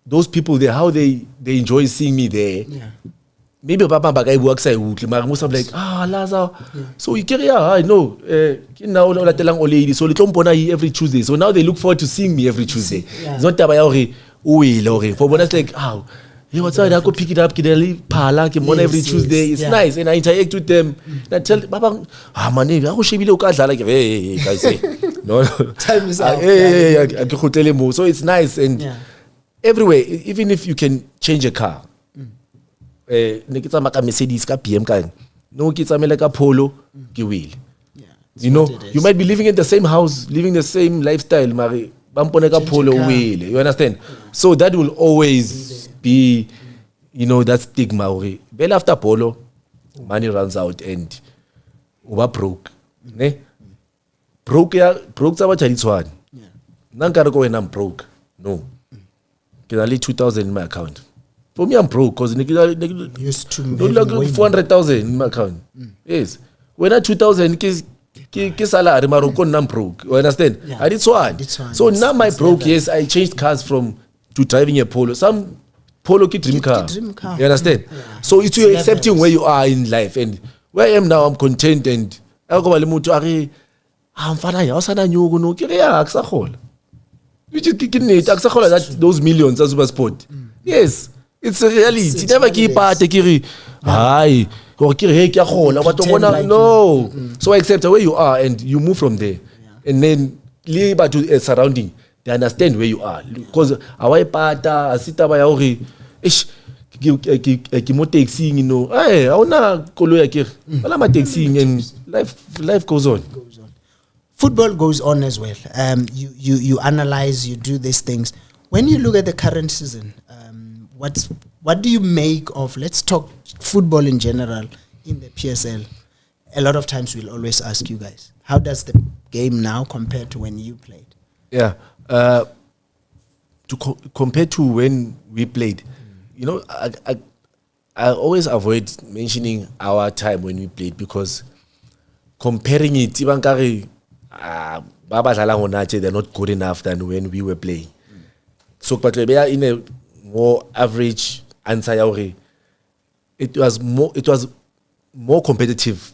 those people there, how they enjoy seeing me there. Maybe Papa Bagay works I would like, Laza. So you carry I know. Now so every Tuesday. So now they look forward to seeing me every Tuesday. It's not for bonus like, what's I go pick it up, Phala, every Tuesday. It's nice. And I interact with them. And I tell Papa, man, I should be like, hey, guys, no. Time is out. So it's nice. And everywhere, even if you can change a car, Mercedes ka PM kan, no kitsa me like a Polo, you will. You know, you might be living in the same house, living the same lifestyle, Mari. Bampone ka Polo will. You understand? So that will always be, that stigma. Well, after Polo, money runs out and uba broke. Ne? Broke sa ba chalitshwane. Nna nkare ko wena I'm broke. No. Can I leave 2,000 in my account? For me, I'm broke because used to like 400,000 in my account. Yes. When I 2,000, ki salary maro kon I'm broke. You understand? Yeah. I did one. So now my broke, level. yes, I changed cars to driving a Polo. Some Polo ki dream car. You understand? Yeah. So it's you accepting where you are in life, and where I am now, I'm content, and I go bale motho are I'm fine. I sana nyugo no ke ya aksakhole. You just need aksakhole that those millions as super sport. Yes. It's a reality. It's never keep part kiri. Hi. Or kiri hey kya khola. What like no. So accept where you are and you move from there. Yeah. And then leave to surrounding. They understand where you are. Because away pata asita ba ya hore ish ki mo taxiing, you know. Hey, awuna kolo ya kiri. Wala ma taxiing and life goes on. Football goes on as well. You analyze, you do these things. When you look at the current season, what do you make of, let's talk football in general in the PSL? A lot of times we'll always ask you guys, how does the game now compare to when you played? Yeah. Compared to when we played, you know, I always avoid mentioning our time when we played, because comparing it, they're not good enough than when we were playing. So, but we are in a more average answer. It was more competitive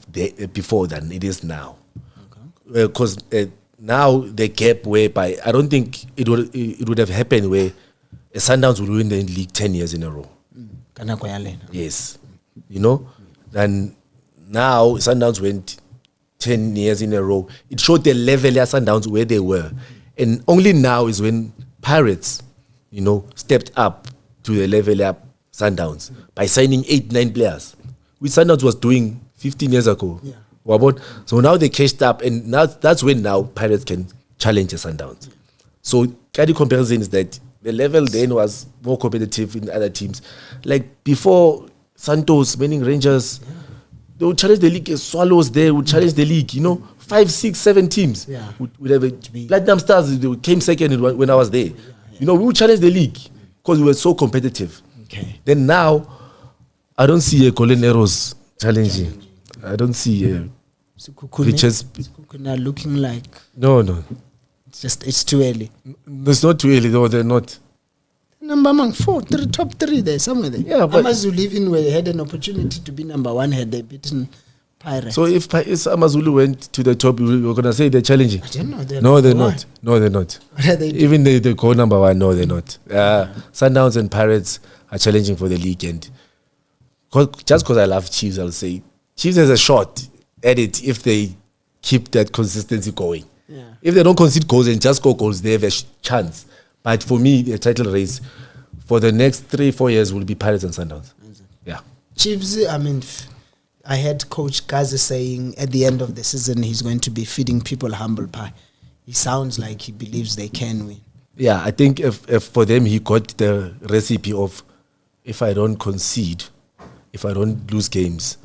before than it is now. Because now the gap whereby I don't think it would have happened where a Sundowns would win the league 10 years in a row. Yes, you know, and now Sundowns went 10 years in a row. It showed the level of Sundowns where they were, and only now is when Pirates, you know, stepped up to the level of Sundowns by signing 8-9 players, which Sundowns was doing 15 years ago. Yeah. So now they catched up, and now that's when now Pirates can challenge the Sundowns. So the comparison is that the level then was more competitive in other teams. Like before Santos, meaning Rangers, they would challenge the league. Swallows there would challenge the league. You know, 5, 6, 7 teams would have a Platinum Stars. They came second when I was there. You know, we would challenge the league because we were so competitive. Okay. Then now, I don't see a Golden Arrows challenging. I don't see a Riches. Now looking like No. It's too early. It's not too early though. They're not. Number among top three there somewhere there. Yeah, but Amazulu even where they had an opportunity to be number one had they beaten Pirates. So if Amazulu went to the top, we're gonna say they're challenging. I don't know. No, they're not. No, they're not. What are they doing? Even they go number one. No, they're not. Sundowns and Pirates are challenging for the league, and just because I love Chiefs, I'll say Chiefs has a shot at it if they keep that consistency going. Yeah. If they don't concede goals and just score goals, they have a chance. But for me, the title race for the next 3-4 years will be Pirates and Sundowns. Yeah. Chiefs, I mean, I heard Coach Gaza saying at the end of the season he's going to be feeding people humble pie. He sounds like he believes they can win. Yeah, I think if for them he got the recipe of, if I don't concede, if I don't lose games,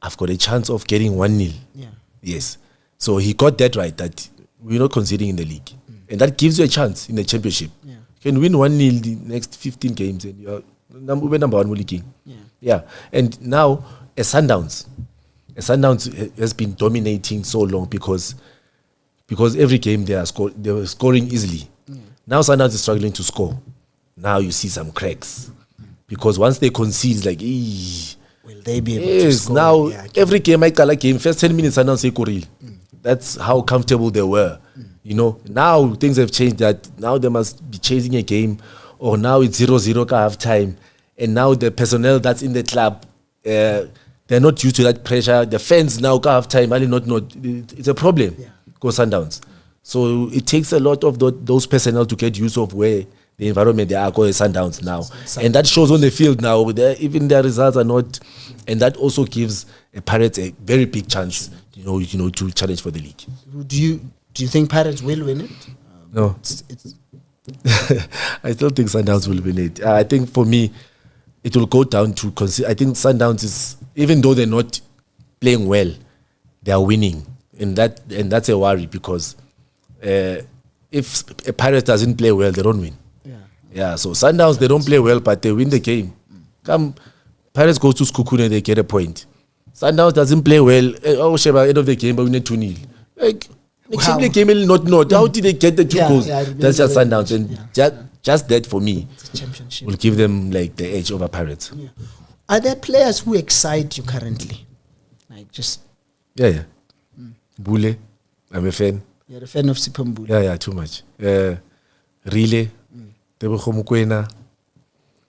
I've got a chance of getting 1-0. Yeah. Yes. So he got that right, that we're not conceding in the league. And that gives you a chance in the championship. Yeah. You can win 1-0 the next 15 games and you're number one league. Yeah. And now a Sundowns has been dominating so long because every game they were scoring easily. Now Sundowns is struggling to score. Now you see some cracks. Because once they concede, it's like, will they be able to score? Now every game, first 10 minutes Sundowns say Koril. That's how comfortable they were. You know, now things have changed, that now they must be chasing a game, or now it's 0-0 half time, and now the personnel that's in the club, they're not used to that pressure. The fans now half time, it's a problem. Go Sundowns. So it takes a lot of those personnel to get used of where the environment they are going Sundowns now, and that shows on the field now. Even their results are not, and that also gives a Pirates a very big chance, you know, to challenge for the league. Do you think Pirates will win it? No. I still think Sundowns will win it. I think for me, it will go down to I think Sundowns is, even though they're not playing well, they are winning, and that's a worry, because if a Pirates doesn't play well, they don't win. Yeah, so Sundowns, they don't play well, but they win the game. Come, Pirates go to Skukune, they get a point. Sundowns doesn't play well. Oh, Sheba, end of the game, but we need 2-0. Like, extremely game not. How did they get the 2 goals? That's just Sundowns, and just that for me will give them like the edge over Pirates. Yeah. Are there players who excite you currently? Like just Bule, I'm a fan. You're a fan of Sipho Mbule? Yeah, too much. Really, Tebogo Mokoena.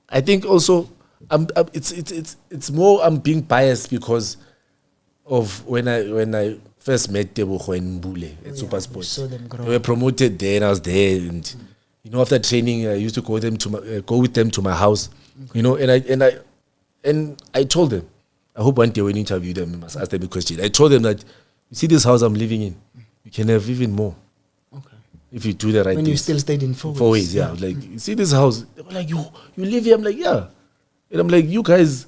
I think also it's more I'm being biased because of when I first met Tebogo and Mbule at Super Sports. They were promoted there and I was there, and you know, after training I used to go with them to my house. You know, and I told them, I hope one day when you interview them, you must ask them a question. I told them that, you see this house I'm living in, you can have even more. Okay. If you do the right thing. When you still stayed in 4 ways, yeah. Like, you see this house? They were like, you live here? I'm like, yeah. And I'm like, you guys,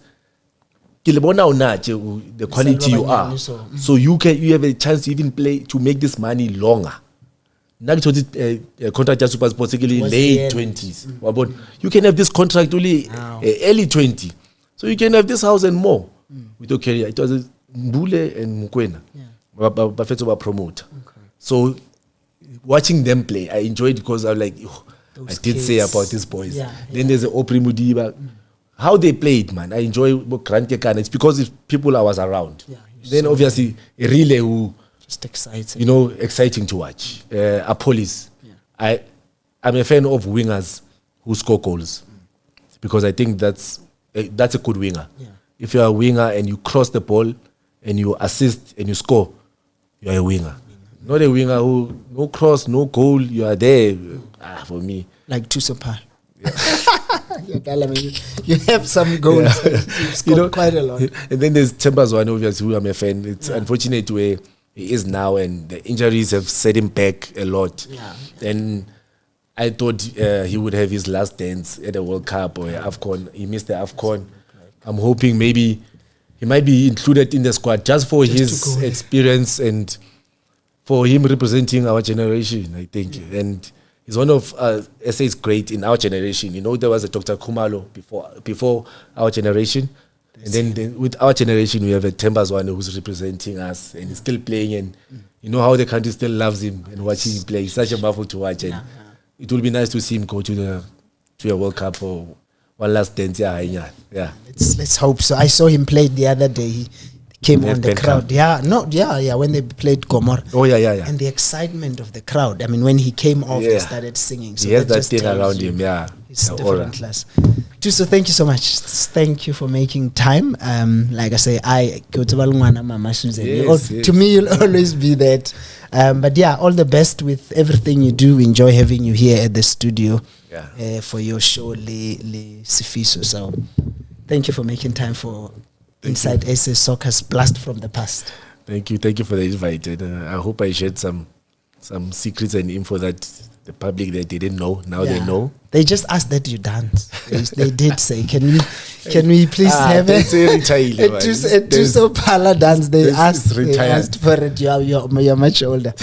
the quality you are. So you have a chance to even play, to make this money longer. Contract Super Sports late 20s. You can have this contract only early 20. So you can have this house and more with your career. It was Mbule and Mokoena. Bafana were promoter. So watching them play, I enjoyed because I was like, I did say about these boys. Then there's the Opri Mudiba. How they played, man. I enjoy Grant Kekan. It's because if people I was around. Then obviously a relay who just exciting. You know, exciting to watch. Apolis. I'm a fan of wingers who score goals because I think that's a good winger. If you're a winger and you cross the ball and you assist and you score, you're a winger. Not a winger who no cross, no goal, you are there. For me. Like Thuso Phala. You have some goals. You've scored quite a lot. And then there's Chambers one, obviously, who I'm a fan. It's unfortunate where he is now, and the injuries have set him back a lot. And I thought he would have his last dance at the World Cup or AFCON. He missed the AFCON. I'm hoping maybe he might be included in the squad just for his experience and for him representing our generation, I think. And he's one of SA's great in our generation. You know, there was a Dr. Kumalo before our generation. And then with our generation, we have a Tembas one who's representing us and he's still playing. And you know how the country still loves him and watching him play. He's such a marvel to watch. And it will be nice to see him go to a World Cup for one last dance. Yeah. Let's hope so. I saw him play the other day. He came on the crowd. When they played Gomor. And the excitement of the crowd. I mean, when he came off, he started singing. So he has that thing around him, It's different class. Thuso, thank you so much. Thank you for making time. Like I say, to me, you'll always be that. But yeah, all the best with everything you do. Enjoy having you here at the studio for your show, Le Sifiso. So thank you for making time for Inside SA Soccer's Blast from the Past. Thank you for the invite. And, I hope I shared some secrets and info that the public that they didn't know. Now they know. They just asked that you dance. They did say, can we please have a Thuso Phala dance? They asked for it. You're much older.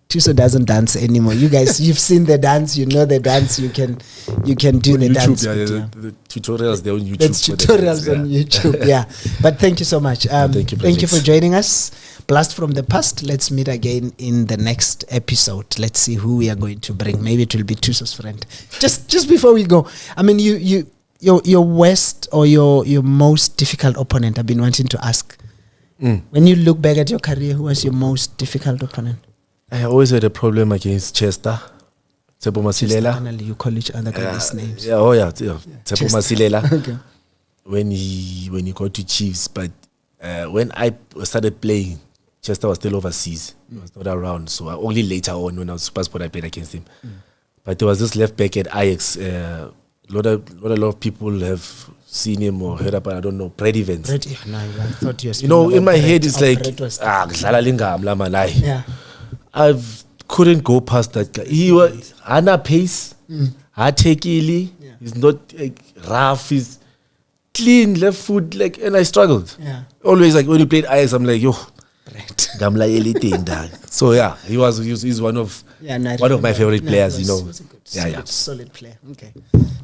Thuso doesn't dance anymore. You guys, you've seen the dance. You know the dance. You can do the dance. The tutorials they're on YouTube. There's tutorials on YouTube. But thank you so much. Thank you for joining us. Blast from the Past. Let's meet again in the next episode. Let's see who we are going to bring. Maybe it will be Thuso's friend. Just before we go, I mean, your worst or your most difficult opponent. I've been wanting to ask. When you look back at your career, who was your most difficult opponent? I always had a problem against Chester. Tshepo Masilela. Finally, you call each other by these names. Tshepo Masilela. Okay. When he got to Chiefs, but when I started playing, Chester was still overseas. He was not around. So only later on when I was Super Sport, I played against him. But there was this left back at Ajax. A lot of people have seen him or heard about, I don't know, Brad Evans. I thought you know, in my head it's like, I couldn't go past that guy. He was Hana pace, Hatekili. He's not rough. He's clean left foot, and I struggled. Always when you played Ajax, I'm like, yo, Gamla anything. So he's one of my favorite players. You know, solid player. Okay,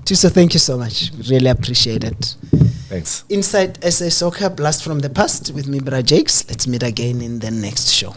Thuso, thank you so much. Really appreciate it. Thanks. Inside SA Soccer, Blast from the Past with me, Bra Jakes. Let's meet again in the next show.